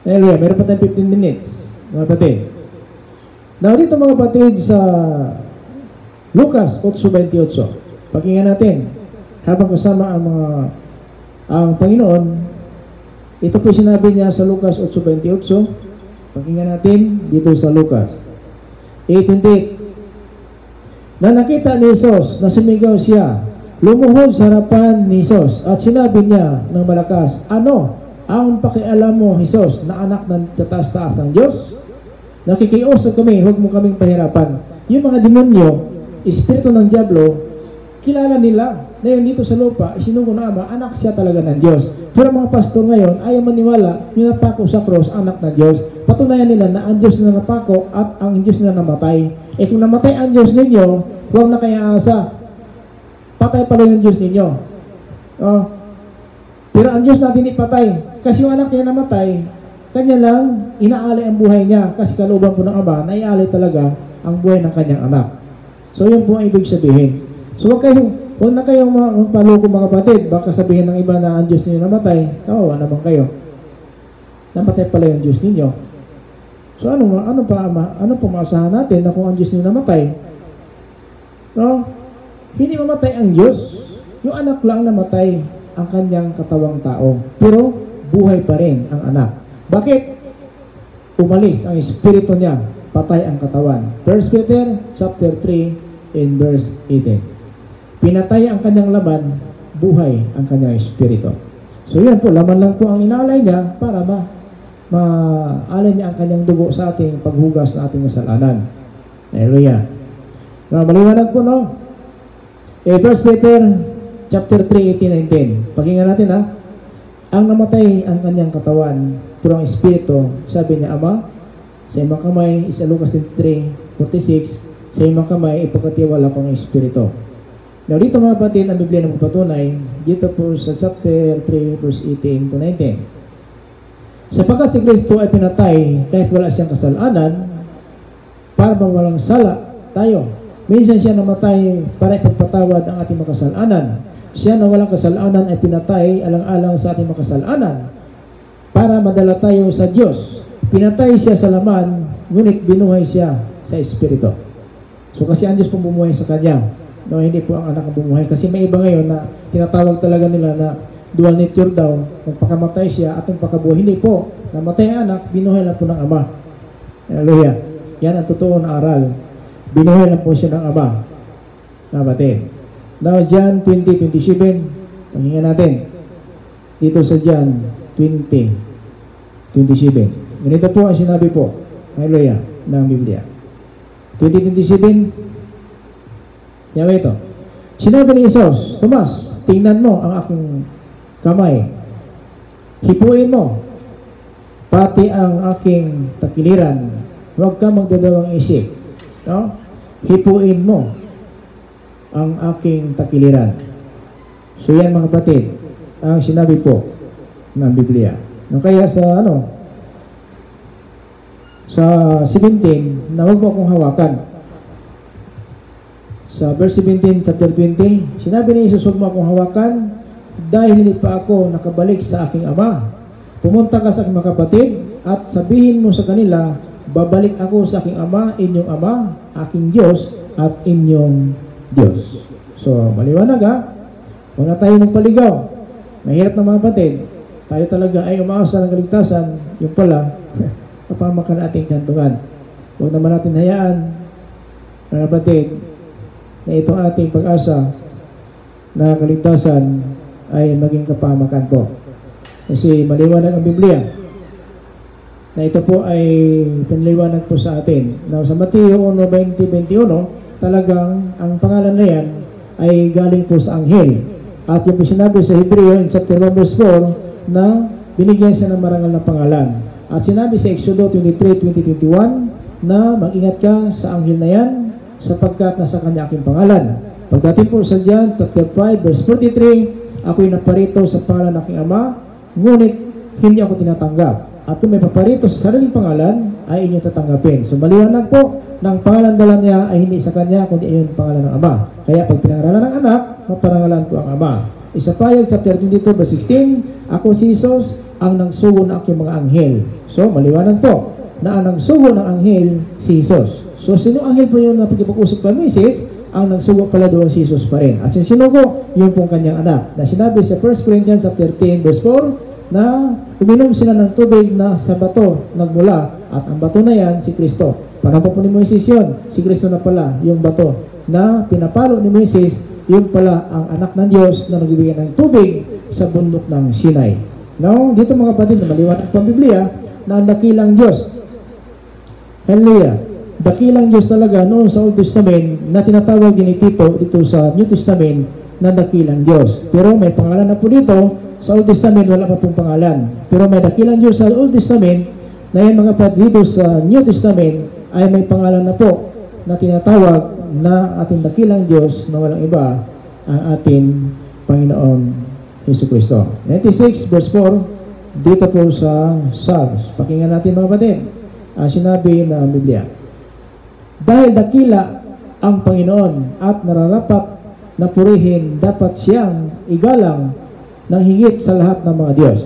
Hallelujah, meron pa tayong 15 minutes. Mga kapatid. Now, dito mga kapatid sa Lucas 8:28. Pakinggan natin. Habang kasama ang Panginoon, ito po sinabi niya sa Lucas 8:28. Pakinggan natin dito sa Lucas 8:28. Na nakita ni Jesus na sumigaw siya, lumuhod sa harapan ni Jesus at sinabi niya ng malakas, ano ang pakialam mo, Jesus, na anak ng tataas-taas ng Diyos? Nakikiusap kami, huwag mo kaming pahirapan. Yung mga demonyo, espiritu ng Diablo, kilala nila na yun dito sa lupa, isinugo na Ama, anak siya talaga ng Diyos. Pero mga pastor ngayon, ayaw maniwala, yung napako sa cross, anak ng Diyos. Patunayan nila na ang Diyos na napako at ang Diyos na namatay. Eh kung namatay ang Diyos ninyo, huwag na kaya asa. Patay pala yung Diyos ninyo. Pero ang Diyos natin hindi patay. Kasi yung anak niya namatay, kanya lang inaalay ang buhay niya. Kasi kalooban po ng Ama, naialay talaga ang buhay ng kanyang anak. So yun po ang ibig sabihin. So huwag na kayong magpaloko mga kapatid. Baka sabihin ng iba na ang Diyos ninyo namatay. Kawawa naman kayo. Namatay pala yung Diyos ninyo. So ano pa maasahan natin na kung ang Diyos ninyo namatay? No? Hindi mamatay ang Diyos. Yung anak lang namatay ang kanyang katawang tao. Pero buhay pa rin ang anak. Bakit? Umalis ang espiritu niya. Patay ang katawan. 1 Peter chapter 3 in verse 18. Pinatay ang kanyang laman, buhay ang kanyang espiritu. So yan po, laman lang po ang inaalay niya para maalay niya ang kanyang dugo sa ating paghugas na ating kasalanan. Hallelujah. Maliwanag po, no? 1 Peter chapter 3, 18-19. Pakinggan natin, ha? Ang namatay ang kanyang katawan, pero ang espiritu, sabi niya, Ama, sa imong kamay, isa Lucas 3:46, sa imong kamay, ipagkatiwala ko ang espiritu. Now, dito mga kapatid, ang Biblia na magpatunay, dito po sa chapter 3, verse 18-19. Sapagkat si Kristo ay pinatay kahit wala siyang kasalanan, para bang walang sala tayo. Minsan siya namatay para ipagpatawad ang ating makasalanan. Siya na walang kasalanan ay pinatay alang-alang sa ating makasalanan para madala tayo sa Diyos. Pinatay siya sa laman, ngunit binuhay siya sa espiritu. So kasi ang Diyos pong bumuhay sa kanya. No, hindi po ang anak ang bumuhay. Kasi may iba ngayon na tinatawag talaga nila na dual nature daw, nagpakamatay siya at nagpakabuhay. Hindi po. Namatay ang anak, binuhay lang po ng Ama. Hallelujah. Yan ang totoo na aral. Binuhay lang po siya ng Ama. Nabatid. Now, John 20:27. Pakinggan natin. Dito sa John 20:27. Ganito po ang sinabi po. Hallelujah. Ng Biblia. 20:27. Yawa ito. Sinabi ni Jesus, Tomas, tingnan mo ang aking kamay. Hipuin mo pati ang aking takiliran. Huwag ka magdadawang isip. No? Hipuin mo ang aking takiliran. So yan mga kapatid, ang sinabi po ng Biblia. No, kaya sa sa 17, na huwag mo akong hawakan. Sa verse 17, chapter 20, sinabi ni Jesus, huwag mo akong hawakan dahil hindi pa ako nakabalik sa aking Ama. Pumunta ka sa aking mga kapatid at sabihin mo sa kanila, babalik ako sa aking Ama, inyong Ama, aking Diyos at inyong Diyos. So, maliwanag ha. Huwag na tayo magpaligaw. Mahirap na mga kapatid. Tayo talaga ay umaasa ng kaligtasan. Yung pala, kapamakan na ating kantungan. Huwag naman natin hayaan, mga kapatid, na itong ating pag-asa na kaligtasan ay maging kapamakan po. Kasi maliwanag ang Biblia na ito po ay pinaliwanag po sa atin. Now, sa Mateo 1:20-21, talagang ang pangalan na yan ay galing po sa anghel. At yung po sinabi sa Hebreo in chapter 1 verse 4 na binigyan siya ng marangal na pangalan. At sinabi sa Exodo 23:20-21 na mag-ingat ka sa anghel na yan sapagkat nasa kanya aking pangalan. Pagdating po sa John chapter 5 verse 43, ako'y naparito sa pangalan ng aking Ama, ngunit hindi ako tinatanggap. At kung may paparito sa sariling pangalan, ay inyong tatanggapin. So maliwanag po, ng pangalan dala niya ay hindi sa kanya, kundi yung pangalan ng Ama. Kaya pag pinangaralan ng anak, maparangalan ko ang Ama. Isapayag chapter 22 verse 16, ako si Jesus ang nagsugo ng aking mga anghel. So maliwanag po, na ang nagsugo ng anghel si Jesus. So sino anghel po yung napag-usap kay Moises? Ang nagsugo pala doon si Jesus pa rin. At sinugo, yun pong kanyang anak. Na sinabi sa 1 Corinthians chapter 10 verse 4, na uminom sila ng tubig na sa bato nagmula, at ang bato na yan si Kristo. Parang po ni Moises yun, si Kristo na pala yung bato na pinapalo ni Moises, yun pala ang anak ng Diyos na nagbibigay ng tubig sa bundok ng Sinai. Now, dito mga kapatid, na maliwanag pang Biblia na ang dakilang Diyos, hallelujah, dakilang Diyos talaga noon sa Old Testament na tinatawag din dito sa New Testament na dakilang Diyos. Pero may pangalan na po dito. Sa Old Testament, wala pa pong pangalan. Pero may dakilang Diyos sa Old Testament na yan mga kapatid dito sa New Testament ay may pangalan na po na tinatawag na ating dakilang Diyos na walang iba ang ating Panginoon Jesucristo. 96 verse 4 dito po sa Psalms. Pakinggan natin mga kapatid. Sinabi na ang Biblia, dahil dakila ang Panginoon at nararapat na purihin, dapat siyang igalang ng higit sa lahat ng mga Diyos.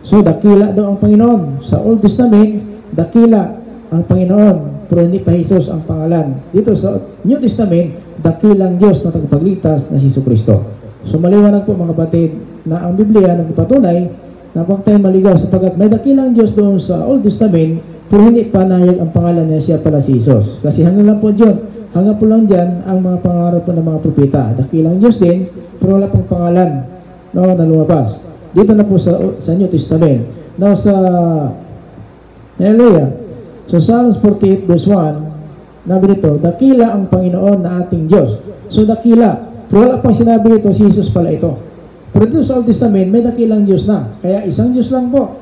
So, dakila daw ang Panginoon. Sa Old Testament, dakila ang Panginoon, pero hindi pa Jesus ang pangalan. Dito sa New Testament, dakilang Diyos na tagapagligtas na si Jesucristo. So, maliwanag po mga kapatid na ang Biblia nagpapatunay na huwag tayong maligaw sapagkat may dakilang Diyos doon sa Old Testament, pero hindi pa nahayag ang pangalan niya, siya pala si Jesus. Kasi hanggang lang po dyan, hanggang po lang dyan ang mga pangarap po ng mga propeta. Dakilang Diyos din, pero wala pong pangalan na lumabas. Dito na po sa New Testament. Now sa hallelujah. So Psalms 48 verse 1, nabi dito, dakila ang Panginoon na ating Diyos. So dakila. Pero wala pang sinabi dito, si Jesus pala ito. Pero dito sa Old Testament, may dakilang Diyos na. Kaya isang Diyos lang po.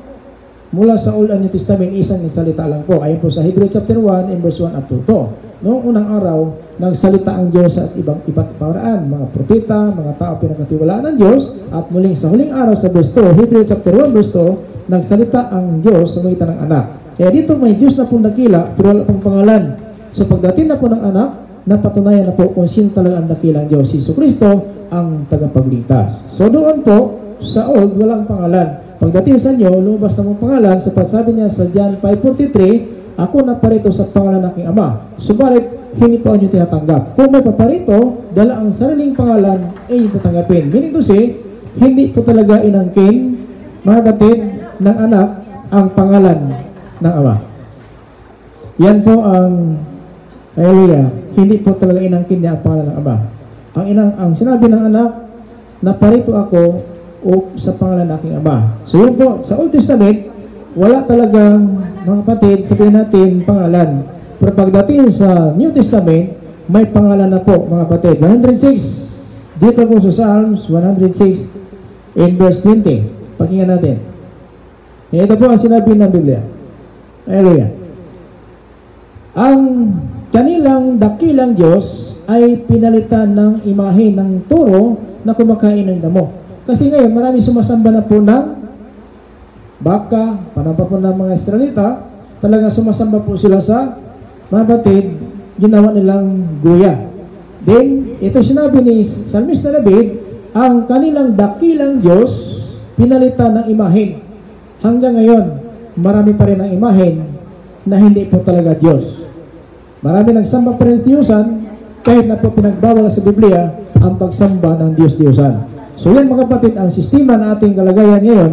Mula sa Old and New Testament, isang salita lang po. Ayon po sa Hebrew chapter 1 and verse 1 up to 2. Noong unang araw, nagsalita ang Diyos sa iba't paraan, mga propeta, mga tao pinagkatiwalaan ng Diyos, at muling sa huling araw sa verse 2, Hebrew chapter 1 verse 2, nagsalita ang Diyos sa magitan ng anak. Kaya dito may Diyos na pong dakila, pero wala pong pangalan. So pagdating na po ng anak, napatunayan na po kung sino talaga ang dakilang Diyos, si Jesucristo, ang tagapagligtas. So doon po, sa Old, walang pangalan. Pagdating sa inyo, lumabas na mong pangalan, sabi niya sa John 5:43, ako naparito sa pangalan ng aking Ama. Subalit, hindi po niyo tinatanggap. Kung may paparito, dala ang sariling pangalan, ay tatanggapin. Meaning to say, hindi po talaga inangkin, mga kapatid, ng anak ang pangalan ng Ama. Yan po ang, hallelujah, hindi po talaga inangkin niya ang pangalan ng Ama. Ang sinabi ng anak, naparito ako o sa pangalan ng aking Ama. So yun po, sa Old Testament, wala talagang, mga kapatid, sabihin natin pangalan. Pero pagdating sa New Testament, may pangalan na po, mga kapatid. 106, dito po sa Psalms 106 in verse 20. Pakinggan natin. Ito po ang sinabi ng Biblia. Hallelujah. Ang kanilang dakilang Diyos ay pinalitan ng imahe ng toro na kumakain ng damo. Kasi ngayon, marami sumasamba na po ng baka, panapa po ng mga Israelita, talagang sumasamba po sila sa mga batid, ginawa nilang guya. Then, ito sinabi ni Salmista David, ang kanilang dakilang Diyos, pinalitan ng imahen. Hanggang ngayon, marami pa rin ang imahen na hindi po talaga Diyos. Marami nagsamba pa rin sa Diyosan, kahit na po pinagbawal sa Biblia ang pagsamba ng Diyos-Diyosan. So yan mga kapatid, ang sistema na ating kalagayan ngayon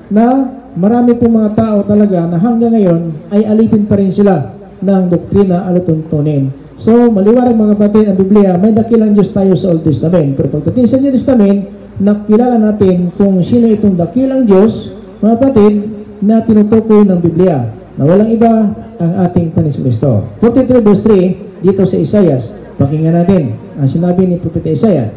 na marami pong mga tao talaga na hanggang ngayon ay alipin pa rin sila ng doktrina alutuntunin. So maliwanag mga kapatid, ang Biblia, may dakilang Diyos tayo sa Old Testament. Pero pagdating sa New Testament, nakilala natin kung sino itong dakilang Diyos, mga kapatid, na tinutukoy ng Biblia, na walang iba ang ating Panginoon. 43 verse 3, dito sa Isaias, pakinggan natin ang sinabi ni Propeta Isaias.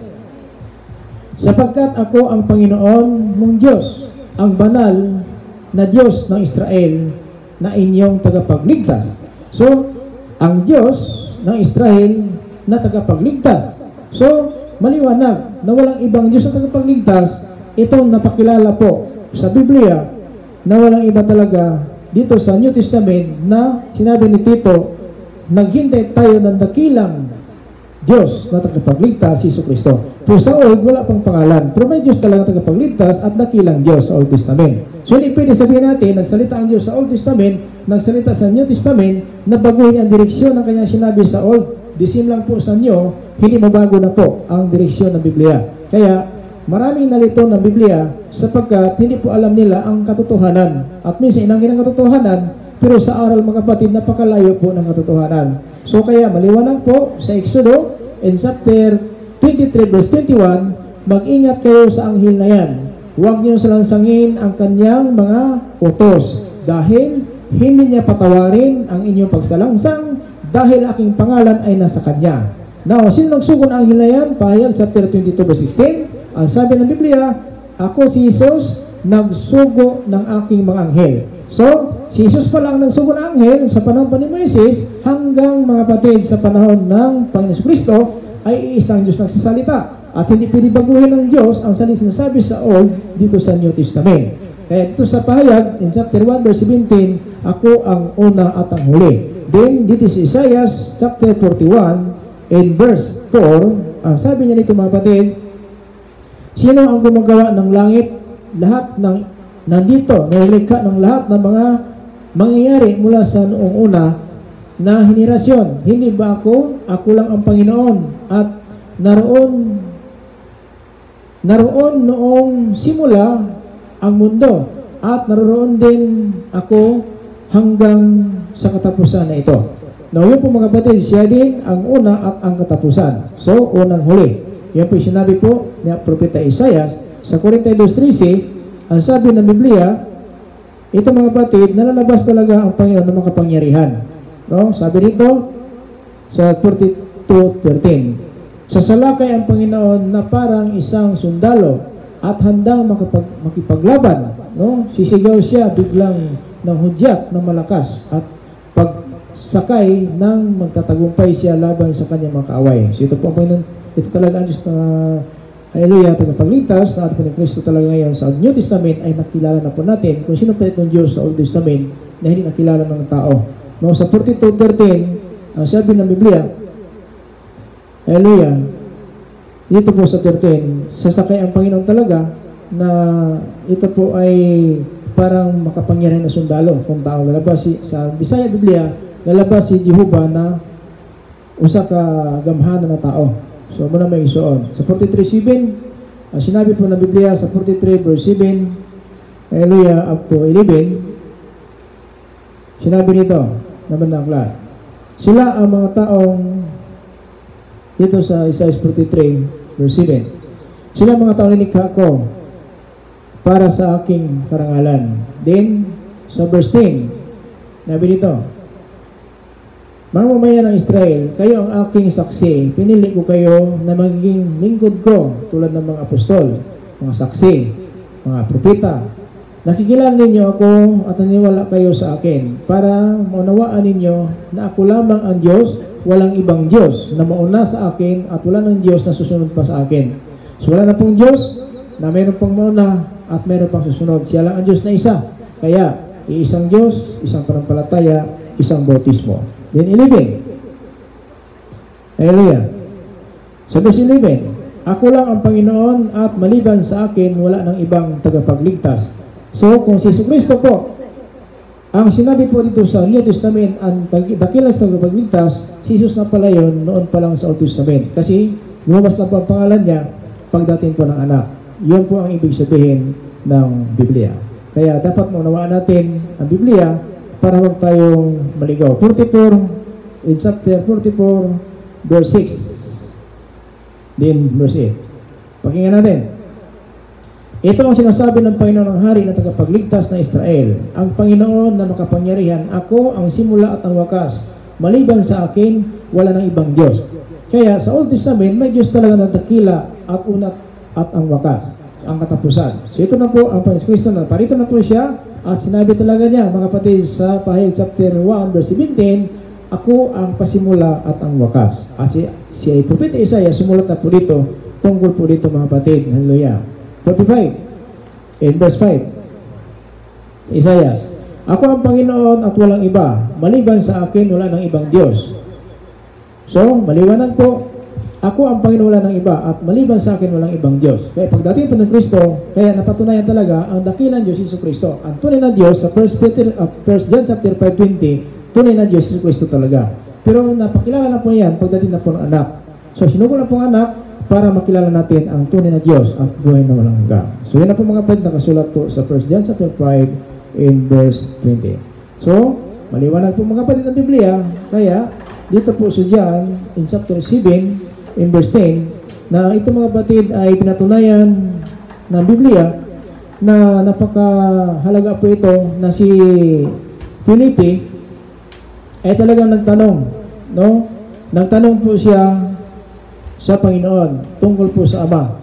Sapagkat ako ang Panginoon mong Diyos, ang banal na Diyos ng Israel, na inyong tagapagligtas. So, ang Diyos ng Israel na tagapagligtas. So, maliwanag na walang ibang Diyos na tagapagligtas, itong napakilala po sa Biblia na walang iba talaga dito sa New Testament na sinabi ni Tito, naghintay tayo ng dakilang Diyos na tagapagligtas, si Jesucristo. Pero sa Old, wala pang pangalan. Pero may Diyos talaga tagapagligtas at dakilang Diyos sa Old Testament. So, hindi pwede sabihin natin, nagsalita ang Diyos sa Old Testament, nagsalita sa New Testament, na baguhin ang direksyon ng kanyang sinabi sa Old. Disim lang po sa New, hindi mabago na po ang direksyon ng Biblia. Kaya, maraming nalito ng Biblia sapagkat hindi po alam nila ang katotohanan. At minsan, inangkin ang katotohanan, pero sa aral mga kapatid, napakalayo po ng katotohanan. So, kaya maliwanag po sa Exodo, in chapter 23 verse 21, mag-ingat kayo sa anghel na yan. Huwag niyo salansangin ang kanyang mga utos dahil hindi niya patawarin ang inyong pagsalangsang dahil aking pangalan ay nasa kanya. Now, sino nagsugo ng anghel na yan? Pahayag chapter 22 verse 16. Ang sabi ng Biblia, ako si Jesus, nagsugo ng aking mga anghel. So, si Jesus pa lang nagsugo ng anghel sa panahon pa ni Moises hanggang mga kapatid sa panahon ng Panginoon Kristo ay isang Diyos nagsasalita. At hindi pwede baguhin ng Diyos ang sinasabi sa Old dito sa New Testament. Kaya dito sa pahayag, in chapter 1 verse 17, ako ang una at ang huli. Then, dito si Isaiah chapter 41 in verse 4, ang sabi niya nito mga kapatid, sino ang gumagawa ng langit? Lahat ng nandito, nilikha ng lahat ng mga mangyayari mula sa noong una na henerasyon. Hindi ba ako? Ako lang ang Panginoon. At naroon noong simula ang mundo. At naroon din ako hanggang sa katapusan na ito. Now, yun po mga kapatid, siya din ang una at ang katapusan. So, unang huli. Yan po sinabi po ni Propeta Isaiah sa 42:13. Ang sabi ng Biblia, ito mga kapatid, nalalabas talaga ang Panginoon ng mga kapangyarihan. No? Sabi dito sa 42:13, sasalakay ang Panginoon na parang isang sundalo at handang makipaglaban. No? Sisigaw siya biglang ng hudyat ng malakas at pagsakay ng magtatagumpay siya laban sa kanyang mga kaaway. So ito po ang Panginoon, ito talaga ang Diyos na haleluya, tagapagligtas na ating Kristo talaga ngayon sa New Testament ay nakilala na po natin kung sino pa itong Diyos sa Old Testament na hindi nakilala ng tao. No, sa 42:13, sabi ng Biblia, haleluya, dito po sa 13, sasakay ang Panginoon talaga na ito po ay parang makapangyarihan na sundalo kung tao lalabas sa Bisaya Biblia, lalabas si Jehovah na usa ka gamhanan na tao. So, muna may isuon. Sa 43:7, sinabi po ng Biblia sa 43 verse 7, hallelujah, up to 11, sinabi nito, naman na aklat, sila ang mga taong, dito sa Isaiah 43 verse 7, sila ang mga taong nilikha ko para sa aking karangalan. Then, sa verse 10, sabi nito, mga mamayan ng Israel, kayo ang aking saksi. Pinili ko kayo na magiging lingkod ko tulad ng mga apostol, mga saksi, mga propeta. Nakikilala ninyo ako at naniwala kayo sa akin para maunawaan ninyo na ako lamang ang Diyos, walang ibang Diyos na mauna sa akin at wala ng Diyos na susunod pa sa akin. So wala na pong Diyos na mayroon pang mauna at mayroon pang susunod. Siya lang ang Diyos na isa. Kaya, iisang Diyos, isang panampalataya, isang bautismo. Then 11. Hallelujah. Sa verse 11, ako lang ang Panginoon at maliban sa akin, wala ng ibang tagapagligtas. So, kung si Jesucristo po, ang sinabi po dito sa New Testament, ang dakilang tagapagligtas, si Jesus na pala yun noon pa lang sa Old Testament. Kasi, lumabas na po ang pangalan niya pagdating po ng anak. Yun po ang ibig sabihin ng Biblia. Kaya, dapat maunawaan natin ang Biblia para huwag tayong maligaw. 44, in chapter 44, verse 6. Then, verse 8. Pakinggan natin. Ito ang sinasabi ng Panginoon ng Hari na tagapagligtas na Israel. Ang Panginoon na makapangyarihan, ako ang simula at ang wakas. Maliban sa akin, wala ng ibang Diyos. Kaya sa Old Testament, may Diyos talaga na dakila at unat at ang wakas, ang katapusan. So ito na po ang Panginoon Kristo na parito na po siya At sinabi talaga niya, mga kapatid, sa Pahayag chapter 1, verse 17, ako ang pasimula at ang wakas. At si Propeta Isaiah, sumulat na po dito, tungkol po dito mga kapatid. Hallelujah. 45, in verse 5, Isaiah, ako ang Panginoon at walang iba. Maliban sa akin, wala ng ibang Diyos. So, maliwanag po, ako ang Panginoon, wala ng iba, at maliban sa akin, walang ibang Diyos. Kaya pagdating po ng Kristo, kaya napatunayan talaga ang dakilang Diyos Hesus Kristo. Ang tunay na Diyos sa 1 John chapter 5:20, tunay na Diyos Hesus Kristo talaga. Pero napakilala na po yan pagdating na po ng anak. So, sinugo na po ang anak para makilala natin ang tunay na Diyos at buhay na walang hanggan. So, yan na po mga kapatid, nakasulat po sa 1 John chapter 5 in verse 20. So, maliwanag po mga kapatid ng Biblia, kaya dito po sa John in chapter 7 in verse 10 na ito mga kapatid ay pinatunayan ng Biblia na napakahalaga po ito na si Felipe ay talagang nagtanong, no? Nagtanong po siya sa Panginoon tungkol po sa Ama.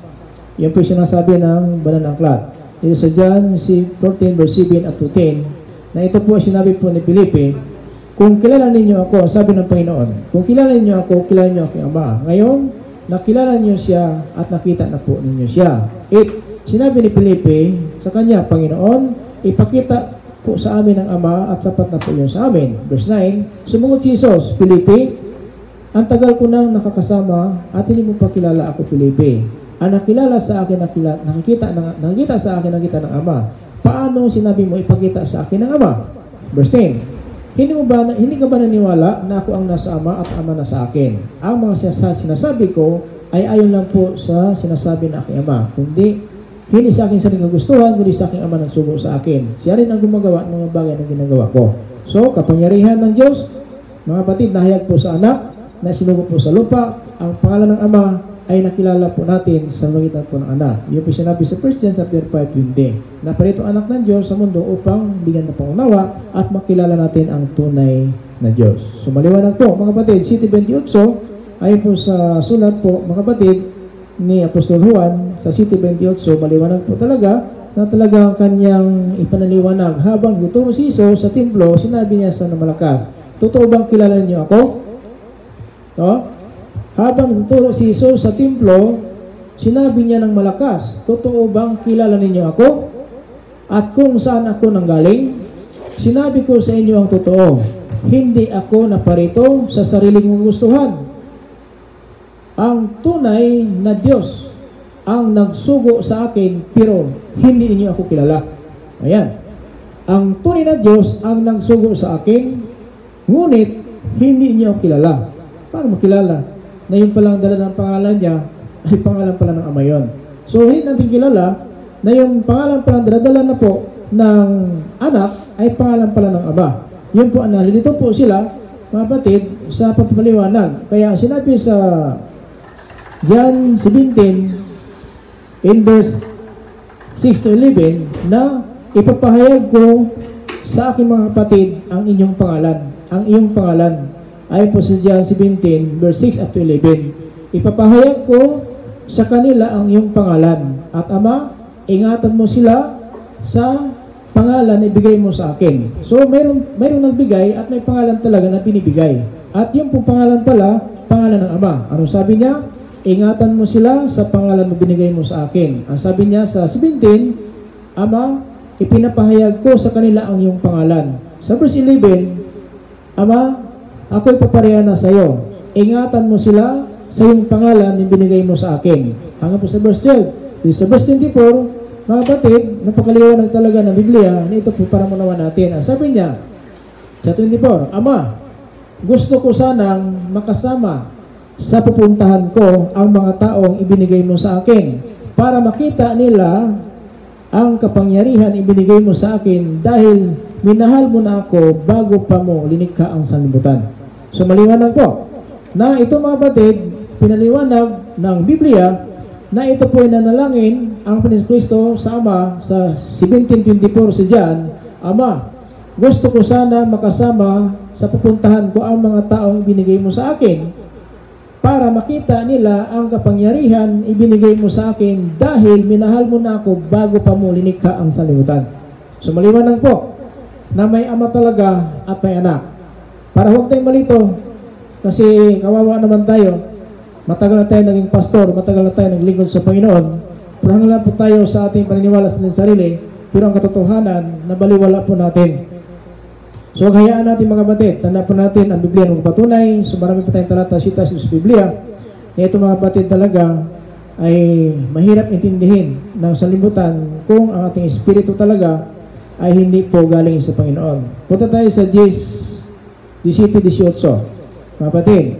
Yan po sinasabi ng Banal na Aklat. Dito sa John 14 verse 7 at 10 na ito po sinabi po ni Felipe, kung kilala ninyo ako, sabi ng Panginoon, kung kilala ninyo ako, kilala ninyo aking Ama. Ngayon, nakilala niyo siya at nakita na po ninyo siya. Sinabi ni Felipe sa kanya, Panginoon, ipakita po sa amin ang Ama at sapat na po yun sa amin. Verse 9, sumunod si Jesus, Felipe, ang tagal ko nang nakakasama at hindi mo pa kilala ako, Felipe. Ang nakilala sa akin, nakikita sa akin, nakita ng Ama. Paano sinabi mo ipakita sa akin ng Ama? Verse 10, hindi ka ba naniwala na ako ang nasa Ama at Ama na sa akin? Ang mga sinasabi ko ay ayon lang po sa sinasabi ng aking Ama. Hindi sa akin sariling kagustuhan, kundi sa aking Ama nagsugo sa akin. Siya rin ang gumagawa ng mga bagay na ginagawa ko. So, kapangyarihan ng Diyos, mga kapatid, nahayag po sa anak, na sinugo po sa lupa, ang pangalan ng Ama ay nakilala po natin sa magitan po ng anak. Yun po sinabi sa 1 John chapter 5:20. Na parito anak ng Diyos sa mundo upang bigyan ng pangunawa at makilala natin ang tunay na Diyos. So maliwanag po mga kapatid, City 28 ayon po sa sulat po mga kapatid ni Apostol Juan sa City 28, maliwanag po talaga na talagang kanyang ipanaliwanag habang gutungo si Jesus sa templo, sinabi niya sa malakas, totoo bang kilala niyo ako? No? Habang nagtuturo si Jesus sa templo, sinabi niya ng malakas, totoo bang kilala ninyo ako? At kung saan ako nanggaling? Sinabi ko sa inyo ang totoo, hindi ako naparito sa sariling gustuhan. Ang tunay na Diyos ang nagsugo sa akin, pero hindi ninyo ako kilala. Ayan. Ang tunay na Diyos ang nagsugo sa akin, ngunit hindi niyo ako kilala. Paano makilala? Na yung palang dala ng pangalan niya ay pangalan pala ng Ama yun. So, hindi natin kilala na yung pangalan pala dala na po ng anak ay pangalan pala ng Ama. Yun po, nalilito po sila, mga kapatid, sa papaliwanag. Kaya sinabi sa John 17 in verse 6 to 11 na ipapahayag ko sa aking mga kapatid ang inyong pangalan. Ang iyong pangalan. Ayon po sa John 17, verse 6 up to 11. Ipapahayag ko sa kanila ang iyong pangalan. At Ama, ingatan mo sila sa pangalan na ibigay mo sa akin. So, mayroong nagbigay at may pangalan talaga na pinibigay. At yung po pangalan pala, pangalan ng Ama. Ano sabi niya? Ingatan mo sila sa pangalan na binigay mo sa akin. Ang sabi niya sa 17, Ama, ipinapahayag ko sa kanila ang iyong pangalan. Sa verse 11, Ama, ako'y papareha na sa iyo. Ingatan mo sila sa iyong pangalan na binigay mo sa akin. Hanggang po sa verse 12. Sa verse 24, mga kapatid, napakaliwanag talaga ng Biblia na ito po para manawa natin. Sabi niya, sa 24, Ama, gusto ko sanang makasama sa pupuntahan ko ang mga taong ibinigay mo sa akin para makita nila ang kapangyarihan ibinigay mo sa akin dahil minahal mo na ako bago pa mo linikha ang sanlibutan. So maliwanag po na ito mga kapatid, pinaliwanag ng Biblia na ito po ay nanalangin ang Panginoon Kristo sa Ama sa 17:24 sa John, Ama, gusto ko sana makasama sa pupuntahan ko ang mga taong ibinigay mo sa akin para makita nila ang kapangyarihan ibinigay mo sa akin dahil minahal mo na ako bago pa mo linikha ang sanlibutan. So maliwanag po na may ama talaga at may anak. Para huwag tayong malito, kasi kawawa naman tayo, matagal na tayo naging pastor, matagal na tayo naglingkod sa Panginoon, purang lang po tayo sa ating paniniwala sa ating sarili, pero ang katotohanan, nabaliwala po natin. So hayaan natin mga batid, tanda po natin ang Biblia ng patunay, so marami pa tayong talata sita sa Biblia, na ito mga batid talaga ay mahirap intindihin ng sanlibutan kung ang ating espiritu talaga ay hindi po galing sa Panginoon. Punta tayo sa 17:18. Mga batid,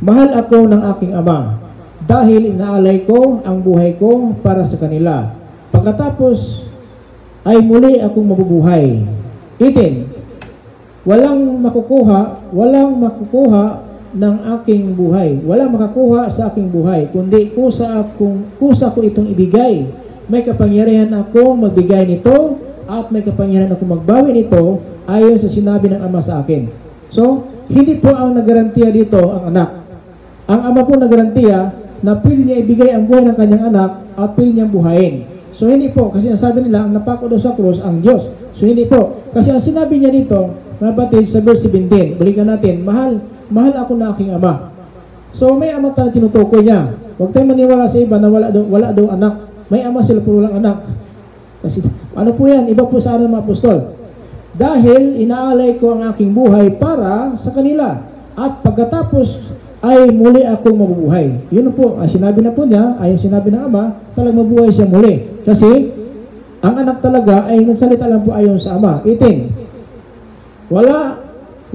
mahal ako ng aking ama dahil inaalay ko ang buhay ko para sa kanila. Pagkatapos ay muli akong mabubuhay. 18. Walang makukuha ng aking buhay. Walang makakuha sa aking buhay, kundi kusa ko itong ibigay. May kapangyarihan ako magbigay nito at may kapangyarihan ako magbawi nito ayon sa sinabi ng Ama sa akin. So, hindi po ang nagarantiya dito ang anak. Ang ama po nagarantiya na pwede niya ibigay ang buhay ng kanyang anak at pwede niyang buhayin. So, hindi po. Kasi ang sabi nila, ang napako daw sa krus ang Diyos. So, hindi po. Kasi ang sinabi niya dito, mga batid, sa verse 17, balikan natin, mahal ako na aking ama. So, may ama tayo tinutukoy niya. Huwag tayong maniwala sa iba na wala daw anak. May ama sila, puro lang anak. Kasi, ano po yan? Iba po sa aral ng mga apostol. Dahil inaalay ko ang aking buhay para sa kanila. At pagkatapos ay muli akong mabubuhay. Yun po, sinabi na po niya, ayon sinabi ng ama, talagang mabuhay siya muli. Kasi, ang anak talaga ay nagsalita lang po ayon sa ama. 18.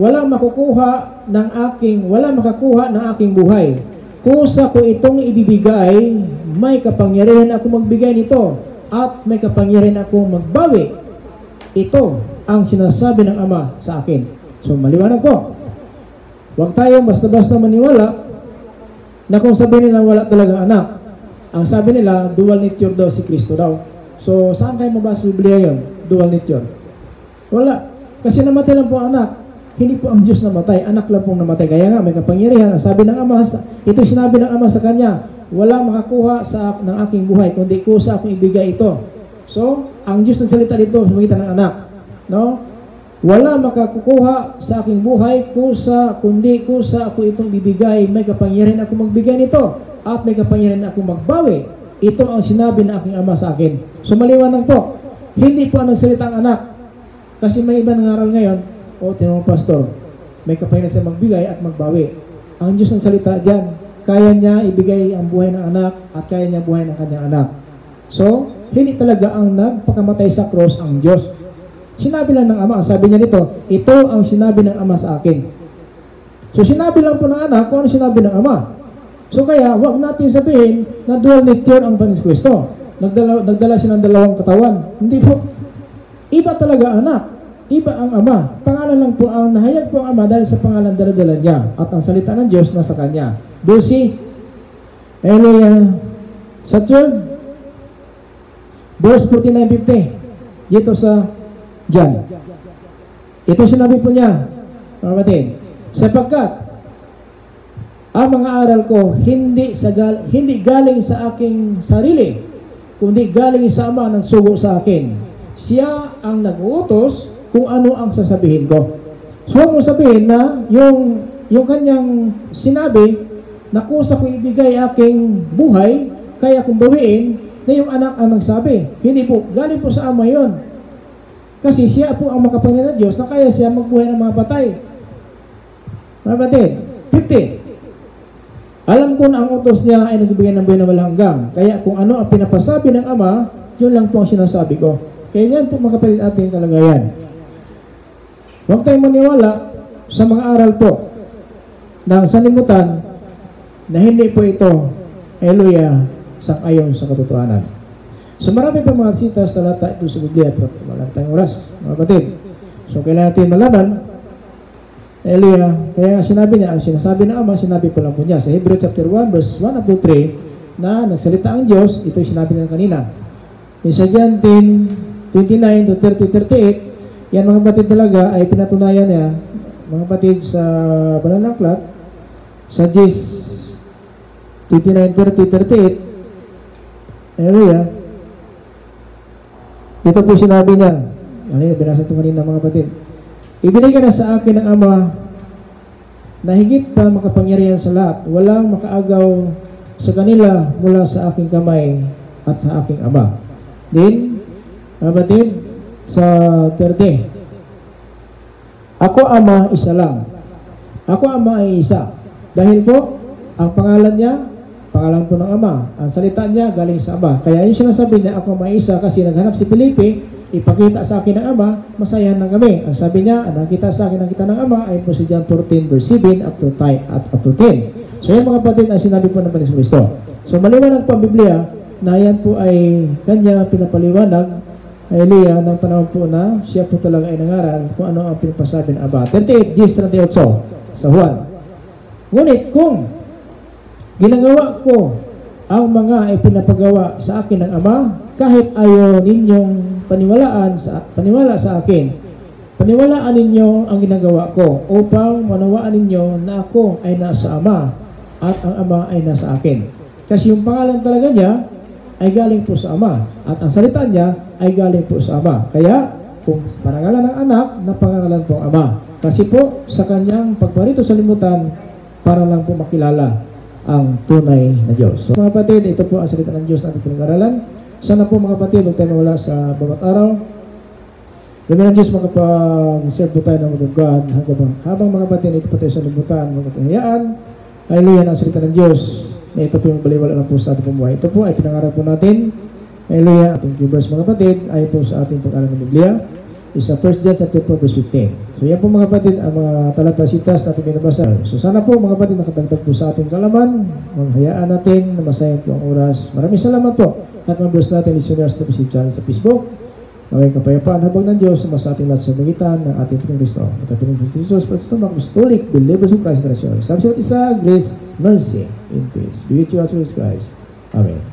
Walang makakuha ng aking buhay. Kusa ko itong ibibigay, may kapangyarihan ako magbigay nito at may kapangyarihan ako magbawi. Ito ang sinasabi ng ama sa akin. So maliwanag po. Huwag tayong basta-basta maniwala na kung sabihin nila wala talagang anak. Ang sabi nila, dual nature daw si Kristo daw. So saan kayo mabasa sa Biblia yun? Dual nature. Wala. Kasi namatay lang po ang anak. Hindi po ang Diyos namatay, anak lang pong namatay. Kaya nga, may kapangyarihan. Sabi ng ama, ito sinabi ng ama sa kanya, walang makakuha ng aking buhay, kundi kusa akong ibigay ito. So, ang Diyos nagsalita dito sa magitan ng anak. No? Wala makakukuha sa aking buhay, kundi kusa ako itong bibigay, may kapangyarihan ako magbigay nito, at may kapangyarihan ako magbawi. Ito ang sinabi ng aking ama sa akin. So, maliwanag po, hindi po ang nagsalita ang anak. Kasi may iba nangaral ngayon, tinanong pastor, may kapangyarihan siya magbigay at magbawi. Ang Diyos ng salita dyan, kaya niya ibigay ang buhay ng anak at kaya niya buhay ng kanyang anak. So, hindi talaga ang nagpakamatay sa cross ang Diyos. Sinabi lang ng ama, sabi niya nito, ito ang sinabi ng ama sa akin. So, sinabi lang po ng anak kung ano sinabi ng ama. So, kaya, wag natin sabihin na dual nature ang Panginoon Kristo. Nagdala siya ng dalawang katawan. Hindi po. Iba talaga anak. Iba ang ama. Pangalan lang po ang nahayag po ang ama dahil sa pangalan dala-dala niya. At ang salita ng Diyos nasa kanya. 12. Hallelujah. Sa 12, verse 49-50. Dito sa John. Ito sinabi po niya, mga kapatid, sapagkat ang mga aral ko hindi galing sa aking sarili, kundi galing sa ama ng sugo sa akin. Siya ang nag-uutos kung ano ang sasabihin ko. So, huwag mo sabihin na yung kanyang sinabi na kusa ko ibigay aking buhay, kaya kong bawiin, na yung anak ang nagsabi. Hindi po. Galing po sa ama yun. Kasi siya po ang makapangyarihan ng Diyos na kaya siya magbuhay ng mga patay. Mga batid. 50. Alam ko na ang utos niya ay nagbibigay ng buhay na walang hanggang. Kaya kung ano ang pinapasabi ng ama, yun lang po ang sinasabi ko. Kaya yan po mga kapatid ating kalagayan. Huwag tayong maniwala sa mga aral po ng sanlibutan na hindi po ito, hallelujah, sang-ayon sa katotohanan. So marami pa mga sitas talata ito sa Biblia, pero wala tayong oras, mga kapatid. So kailangan natin malaman, hallelujah, kaya nga sinabi niya, ang sinasabi ng ama, sinabi po lang po niya. Sa Hebrew chapter 1, verse 1 up to 3, na nagsalita ang Diyos, ito yung sinabi niya kanina. Sa John 10, 29 to 30, 38, yan mga batid talaga ay pinatunayan niya, mga batid sa Banal na Aklat, sa Gs 29, 30, 38, hallelujah. Ito po sinabi niya, binasa ito kanina mga kapatid, ibinigay na sa akin ng Ama na higit pa makapangyarihan sa lahat, walang makaagaw sa kanila mula sa aking kamay at sa aking Ama. Din, mga kapatid, sa 30, ako Ama, isa lang. Ako Ama ay isa. Dahil po, ang pangalan niya, pangalan po ng Ama. Ang salita niya galing sa Ama. Kaya yung sinasabi niya, ako may isa, kasi naghanap si Felipe, ipakita sa akin ng Ama, masayahan na kami. Ang sabi niya, nakita sa akin, nakita ng Ama, ay po si John 14 verse 7 up to 10. So yung mga kapatid, ang sinabi po naman ni Kristo. So maliwanag po ang Biblia, na yan po ay kanya pinapaliwanag, ay Elia, ng panahon po na siya po talaga ay nangaral kung ano ang pinapasabi ng Ama. 38, Gs 38, sa Juan. Ngunit kung ginagawa ko ang mga ipinapagawa sa akin ng Ama, kahit ayaw ninyong paniwala sa akin, paniwalaan ninyo ang ginagawa ko upang manawaan ninyo na ako ay nasa Ama at ang Ama ay nasa akin. Kasi yung pangalan talaga niya ay galing po sa Ama at ang salita niya ay galing po sa Ama. Kaya kung parangalan ng anak, napangalan po ang Ama. Kasi po sa kanyang pagparito sa limutan para lang po makilala ang tunay na Diyos. So mga kapatid, ito po ang salita ng Diyos na ating pinag-aralan. Sana po mga kapatid, huwag tayo mawala sa bawat araw. Dami ng Diyos makapag-serve po tayo ng Word of God. Habang mga kapatid, ito po tayo sa limutan, mga katahiyaan. Hallelujah, ang salita ng Diyos na ito po yung baliwala lang po sa ating pumuhay. Ito po ay pinangarap po natin. Hallelujah, ating viewers mga kapatid, ay po sa ating pag-aral ng Biblia. Isa 1 John chapter 4 verse 15. So yan po mga kapatid ang mga talata sitas na ating binabasa. So sana po mga kapatid nakatagtag po sa ating kalaman. Maghayaan natin na masayang po ang oras. Maraming salamat po. At mga natin listeners na si channel sa Facebook. Maging kapayapaan habang ng Diyos sa ating lahat sa magitan ng ating Panginoong Kristo. At ating Panginoong Jesus, Pastor Apostolic, believers of Christ, grace, sa isa't isa, grace, mercy, and peace. Be with you as always, guys. Amen.